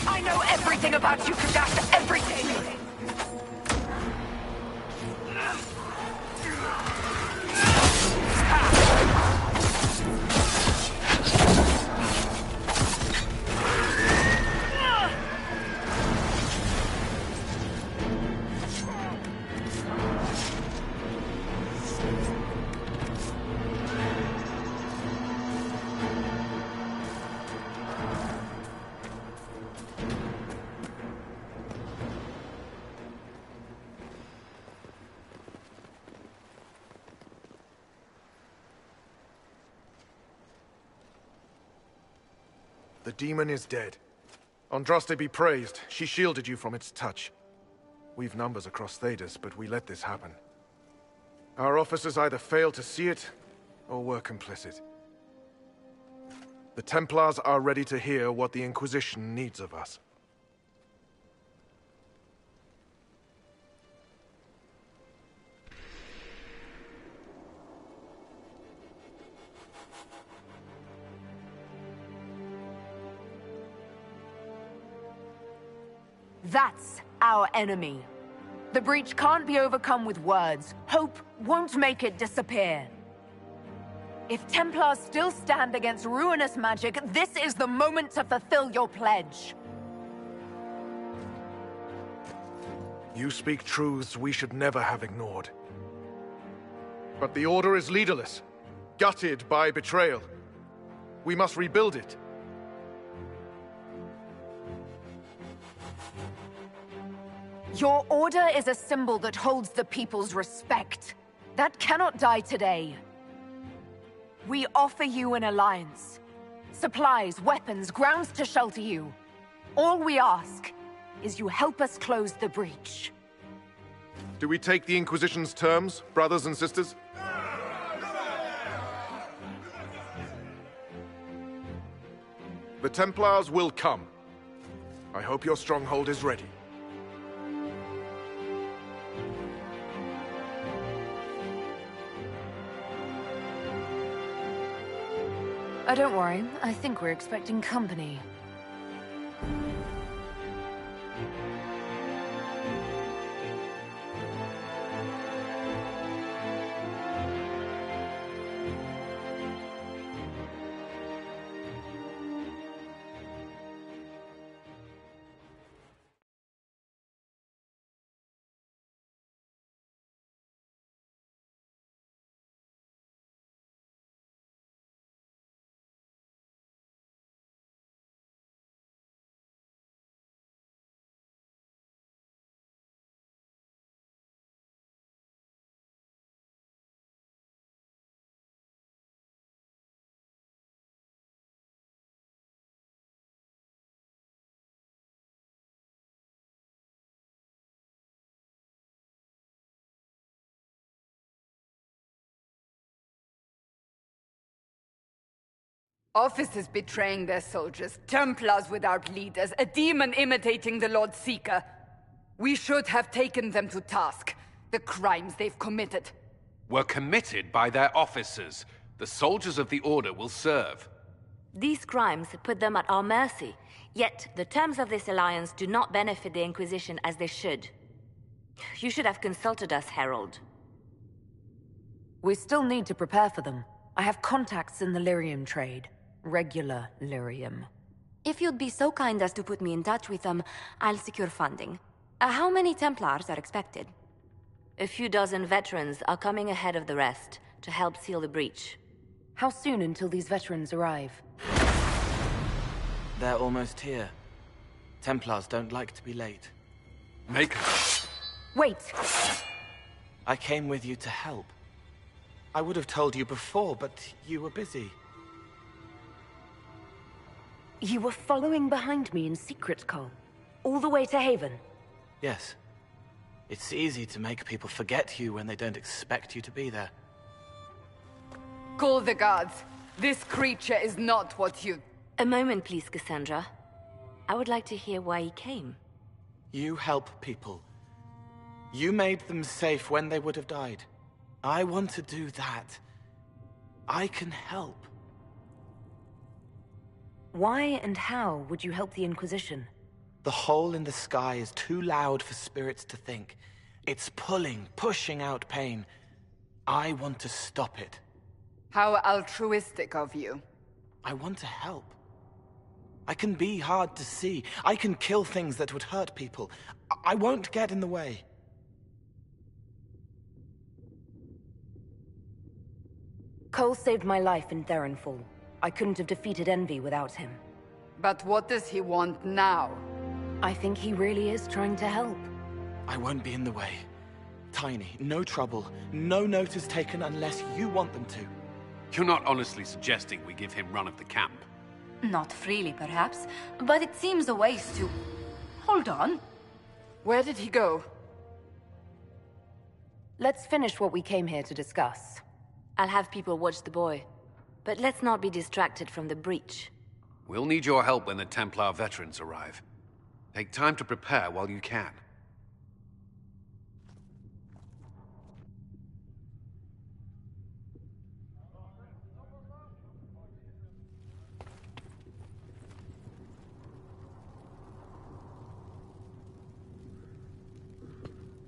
I know everything about you, Kadasha, everything! The demon is dead. Andraste be praised. She shielded you from its touch. We've numbers across Thedas, but we let this happen. Our officers either failed to see it, or were complicit. The Templars are ready to hear what the Inquisition needs of us. That's our enemy. The breach can't be overcome with words. Hope won't make it disappear. If Templars still stand against ruinous magic, this is the moment to fulfill your pledge. You speak truths we should never have ignored. But the Order is leaderless, gutted by betrayal. We must rebuild it. Your Order is a symbol that holds the people's respect. That cannot die today. We offer you an alliance. Supplies, weapons, grounds to shelter you. All we ask is you help us close the breach. Do we take the Inquisition's terms, brothers and sisters? The Templars will come. I hope your stronghold is ready. Oh, don't worry. I think we're expecting company. Officers betraying their soldiers, Templars without leaders, a demon imitating the Lord Seeker. We should have taken them to task. The crimes they've committed. Were committed by their officers. The soldiers of the Order will serve. These crimes put them at our mercy, yet the terms of this alliance do not benefit the Inquisition as they should. You should have consulted us, Herald. We still need to prepare for them. I have contacts in the lyrium trade. Regular lyrium. If you'd be so kind as to put me in touch with them, I'll secure funding. How many Templars are expected? A few dozen veterans are coming ahead of the rest to help seal the breach. How soon until these veterans arrive? They're almost here. Templars don't like to be late. Make us. Wait! I came with you to help. I would have told you before, but you were busy. You were following behind me in secret, Cole. All the way to Haven. Yes. It's easy to make people forget you when they don't expect you to be there. Call the guards. This creature is not what you... A moment, please, Cassandra. I would like to hear why he came. You help people. You made them safe when they would have died. I want to do that. I can help. Why and how would you help the Inquisition? The hole in the sky is too loud for spirits to think. It's pulling, pushing out pain. I want to stop it. How altruistic of you. I want to help. I can be hard to see. I can kill things that would hurt people. I won't get in the way. Cole saved my life in Theronfall. I couldn't have defeated Envy without him. But what does he want now? I think he really is trying to help. I won't be in the way. Tiny, no trouble, no notice taken unless you want them to. You're not honestly suggesting we give him run of the camp? Not freely, perhaps, but it seems a waste to... Hold on. Where did he go? Let's finish what we came here to discuss. I'll have people watch the boy. But let's not be distracted from the breach. We'll need your help when the Templar veterans arrive. Take time to prepare while you can.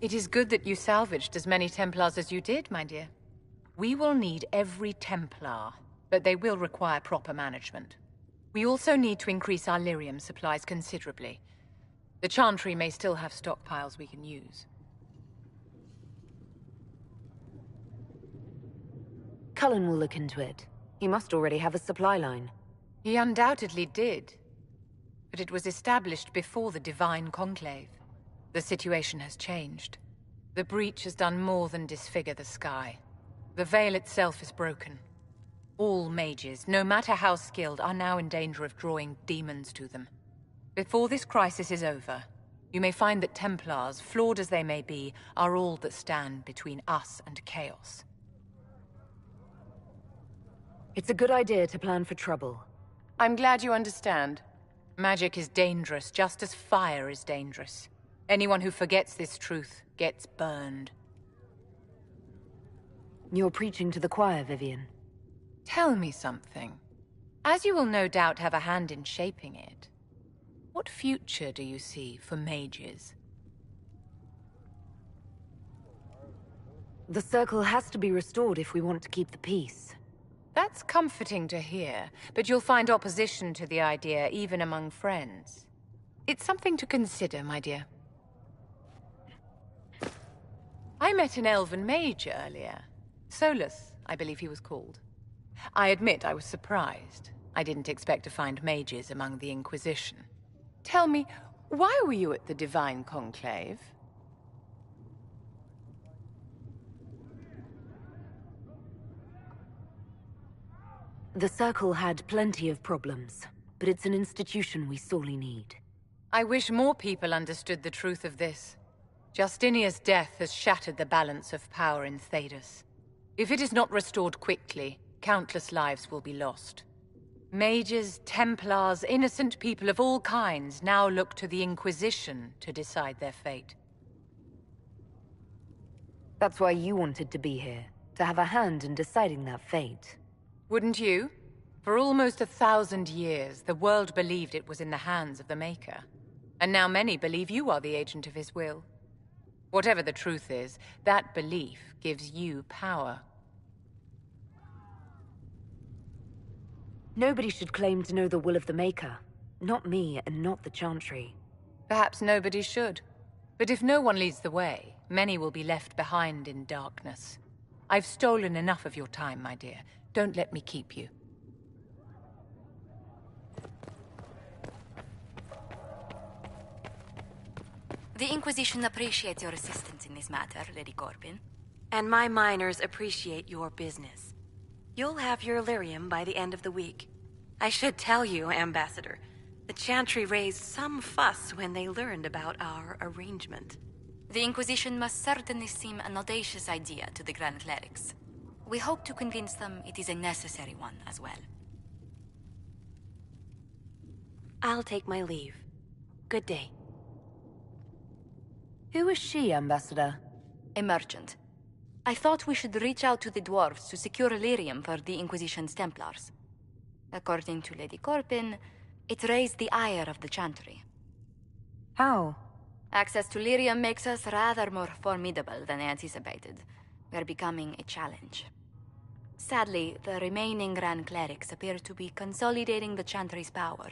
It is good that you salvaged as many Templars as you did, my dear. We will need every Templar, but they will require proper management. We also need to increase our lyrium supplies considerably. The Chantry may still have stockpiles we can use. Cullen will look into it. He must already have a supply line. He undoubtedly did. But it was established before the Divine Conclave. The situation has changed. The breach has done more than disfigure the sky. The veil itself is broken. All mages, no matter how skilled, are now in danger of drawing demons to them. Before this crisis is over, you may find that Templars, flawed as they may be, are all that stand between us and chaos. It's a good idea to plan for trouble. I'm glad you understand. Magic is dangerous, just as fire is dangerous. Anyone who forgets this truth gets burned. You're preaching to the choir, Vivian. Tell me something. As you will no doubt have a hand in shaping it, what future do you see for mages? The Circle has to be restored if we want to keep the peace. That's comforting to hear, but you'll find opposition to the idea even among friends. It's something to consider, my dear. I met an elven mage earlier. Solus, I believe he was called. I admit I was surprised. I didn't expect to find mages among the Inquisition. Tell me, why were you at the Divine Conclave? The Circle had plenty of problems, but it's an institution we sorely need. I wish more people understood the truth of this. Justinia's death has shattered the balance of power in Thedas. If it is not restored quickly, countless lives will be lost. Mages, Templars, innocent people of all kinds now look to the Inquisition to decide their fate. That's why you wanted to be here, to have a hand in deciding that fate. Wouldn't you? For almost 1,000 years, the world believed it was in the hands of the Maker. And now many believe you are the agent of his will. Whatever the truth is, that belief gives you power. Nobody should claim to know the will of the Maker. Not me, and not the Chantry. Perhaps nobody should. But if no one leads the way, many will be left behind in darkness. I've stolen enough of your time, my dear. Don't let me keep you. The Inquisition appreciates your assistance in this matter, Lady Corbin. And my miners appreciate your business. You'll have your lyrium by the end of the week. I should tell you, Ambassador, the Chantry raised some fuss when they learned about our arrangement. The Inquisition must certainly seem an audacious idea to the Grand Clerics. We hope to convince them it is a necessary one as well. I'll take my leave. Good day. Who is she, Ambassador? A merchant. I thought we should reach out to the dwarves to secure lyrium for the Inquisition's Templars. According to Lady Corbin, it raised the ire of the Chantry. How? Access to lyrium makes us rather more formidable than anticipated. We're becoming a challenge. Sadly, the remaining Grand Clerics appear to be consolidating the Chantry's power,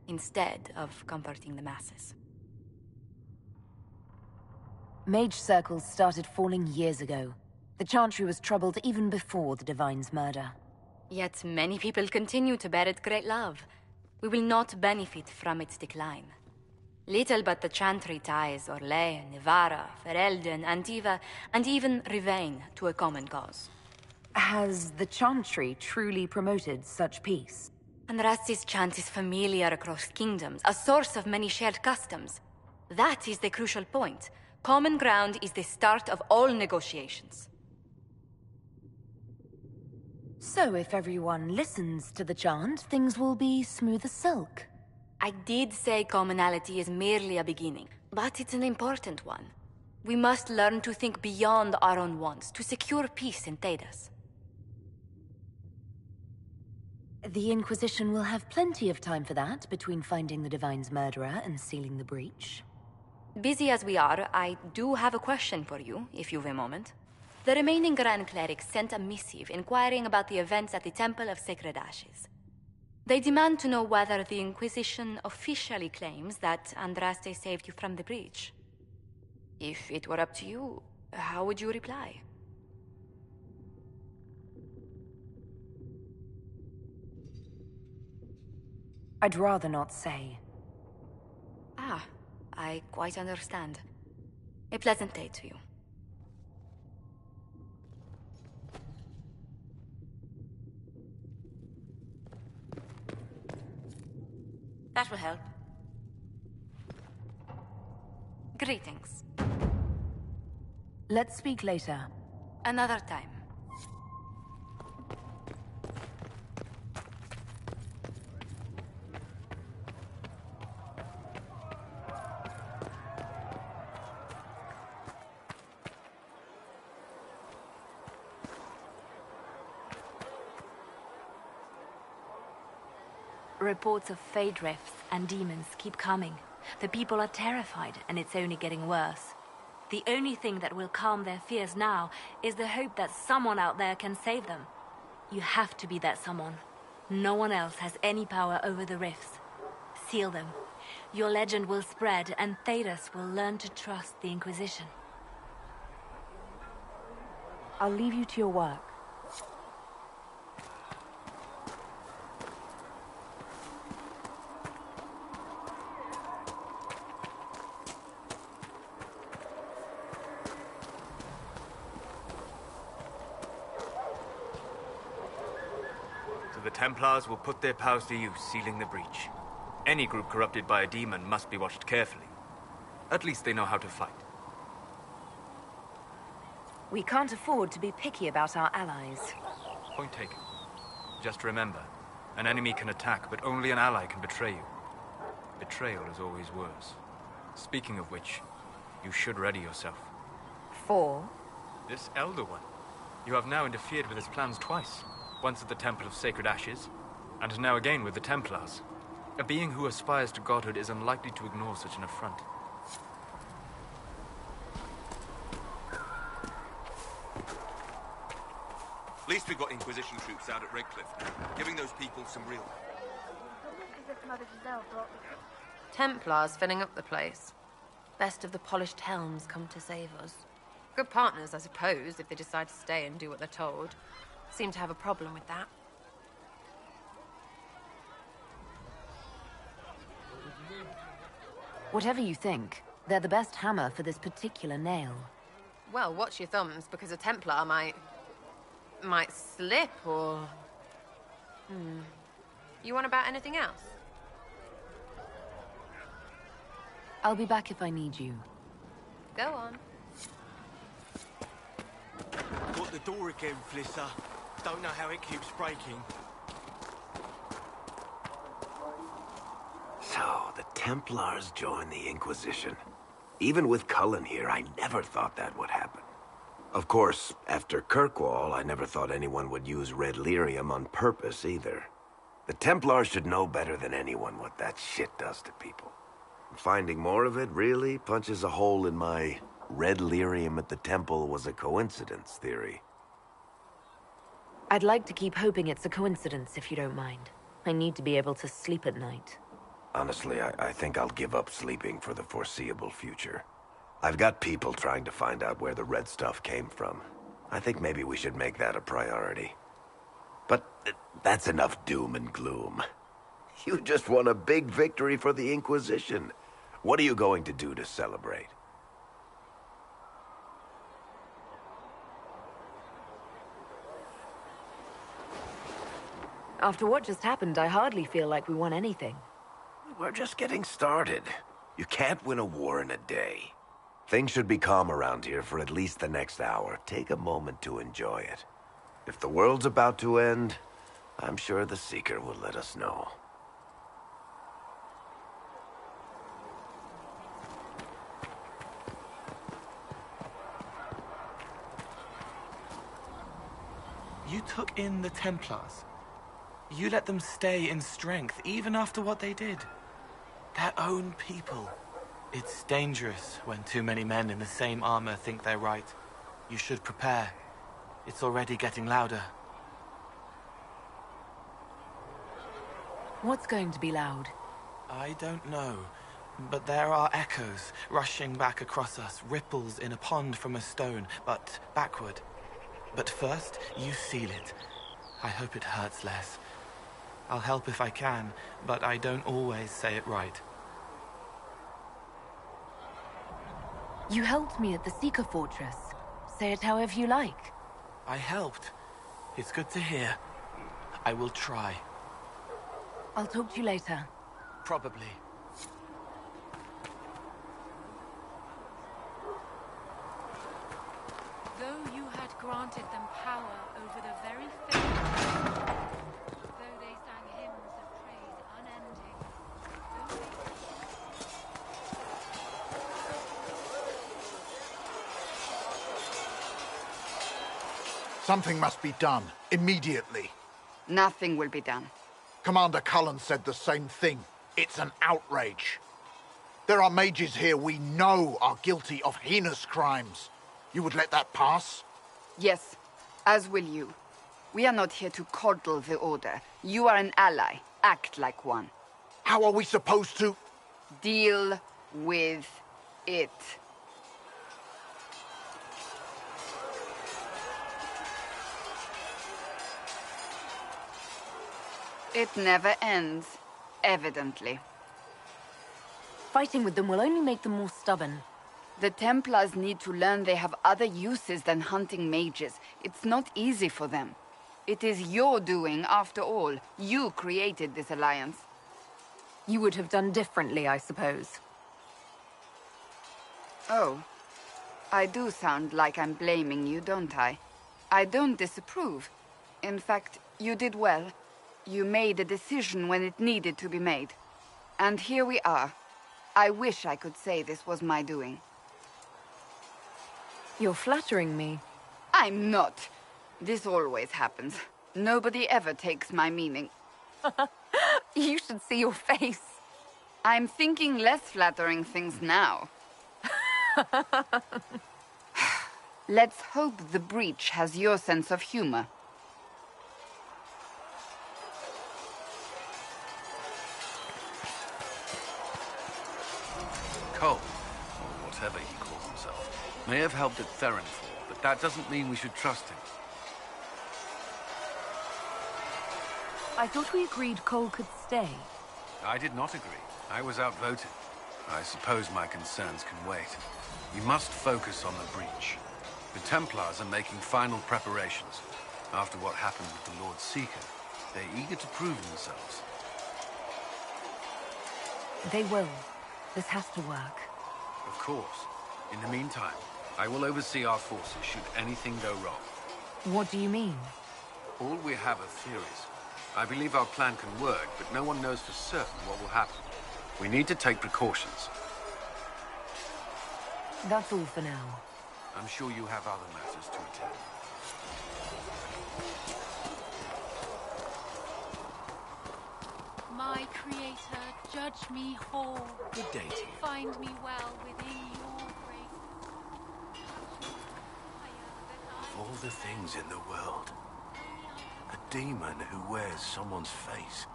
instead of comforting the masses. Mage circles started falling years ago. The Chantry was troubled even before the Divine's murder. Yet many people continue to bear it great love. We will not benefit from its decline. Little but the Chantry ties Orlais, Nevarra, Ferelden, Antiva, and even Rivain to a common cause. Has the Chantry truly promoted such peace? Andraste's chant is familiar across kingdoms, a source of many shared customs. That is the crucial point. Common ground is the start of all negotiations. So if everyone listens to the chant, things will be smooth as silk. I did say commonality is merely a beginning, but it's an important one. We must learn to think beyond our own wants, to secure peace in Thedas. The Inquisition will have plenty of time for that, between finding the Divine's murderer and sealing the breach. Busy as we are, I do have a question for you, if you've a moment. The remaining Grand Clerics sent a missive inquiring about the events at the Temple of Sacred Ashes. They demand to know whether the Inquisition officially claims that Andraste saved you from the breach. If it were up to you, how would you reply? I'd rather not say. Ah, I quite understand. A pleasant day to you. That will help. Greetings. Let's speak later. Another time. Reports of fade rifts and demons keep coming. The people are terrified, and it's only getting worse. The only thing that will calm their fears now is the hope that someone out there can save them. You have to be that someone. No one else has any power over the rifts. Seal them. Your legend will spread, and Thedas will learn to trust the Inquisition. I'll leave you to your work. The Templars will put their powers to use, sealing the breach. Any group corrupted by a demon must be watched carefully. At least they know how to fight. We can't afford to be picky about our allies. Point taken. Just remember, an enemy can attack, but only an ally can betray you. Betrayal is always worse. Speaking of which, you should ready yourself. For? This Elder One. You have now interfered with his plans twice. Once at the Temple of Sacred Ashes, and now again with the Templars. A being who aspires to godhood is unlikely to ignore such an affront. At least we've got Inquisition troops out at Redcliffe now, giving those people some real... Templars filling up the place. Best of the polished helms come to save us. Good partners, I suppose, if they decide to stay and do what they're told. Seem to have a problem with that. Whatever you think, They're the best hammer for this particular nail. Well, watch your thumbs, because a Templar might slip, or... You want about anything else? I'll be back if I need you. Go on. Got the door again, Flisser. Don't know how it keeps breaking. So, the Templars joined the Inquisition. Even with Cullen here, I never thought that would happen. Of course, after Kirkwall, I never thought anyone would use red lyrium on purpose either. The Templars should know better than anyone what that shit does to people. Finding more of it really punches a hole in my red lyrium at the temple was a coincidence theory. I'd like to keep hoping it's a coincidence, if you don't mind. I need to be able to sleep at night. Honestly, I think I'll give up sleeping for the foreseeable future. I've got people trying to find out where the red stuff came from. I think maybe we should make that a priority. But that's enough doom and gloom. You just won a big victory for the Inquisition. What are you going to do to celebrate? After what just happened, I hardly feel like we won anything. We're just getting started. You can't win a war in a day. Things should be calm around here for at least the next hour. Take a moment to enjoy it. If the world's about to end, I'm sure the Seeker will let us know. You took in the Templars. You let them stay in strength, even after what they did. Their own people. It's dangerous when too many men in the same armor think they're right. You should prepare. It's already getting louder. What's going to be loud? I don't know, but there are echoes rushing back across us, ripples in a pond from a stone, but backward. But first, you seal it. I hope it hurts less. I'll help if I can, but I don't always say it right. You helped me at the Seeker Fortress. Say it however you like. I helped. It's good to hear. I will try. I'll talk to you later. Probably. Though you had granted them power over the very faith, though they sang hymns of praise unending, Something must be done, immediately. Nothing will be done. Commander Cullen said the same thing. It's an outrage. There are mages here we know are guilty of heinous crimes. You would let that pass? Yes, as will you. We are not here to coddle the Order. You are an ally. Act like one. How are we supposed to... Deal with it. It never ends, evidently. Fighting with them will only make them more stubborn. The Templars need to learn they have other uses than hunting mages. It's not easy for them. It is your doing, after all. You created this alliance. You would have done differently, I suppose. Oh. I do sound like I'm blaming you, don't I? I don't disapprove. In fact, you did well. You made a decision when it needed to be made. And here we are. I wish I could say this was my doing. You're flattering me. I'm not. This always happens. Nobody ever takes my meaning. You should see your face. I'm thinking less flattering things now. Let's hope the breach has your sense of humor. Cole, or whatever he calls himself, may have helped at Theronfall, but that doesn't mean we should trust him. I thought we agreed Cole could stay. I did not agree. I was outvoted. I suppose my concerns can wait. We must focus on the breach. The Templars are making final preparations. After what happened with the Lord Seeker, they're eager to prove themselves. They will. This has to work. Of course. In the meantime, I will oversee our forces should anything go wrong. What do you mean? All we have are theories. I believe our plan can work, but no one knows for certain what will happen. We need to take precautions. That's all for now. I'm sure you have other matters to attend. My creator, judge me whole. Good day to you. Find me well within your grace. Of all the things in the world, a demon who wears someone's face.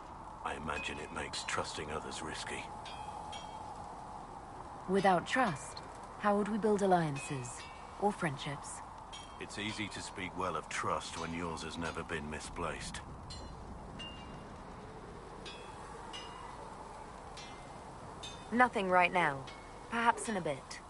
I imagine it makes trusting others risky. Without trust, how would we build alliances? Or friendships? It's easy to speak well of trust when yours has never been misplaced. Nothing right now. Perhaps in a bit.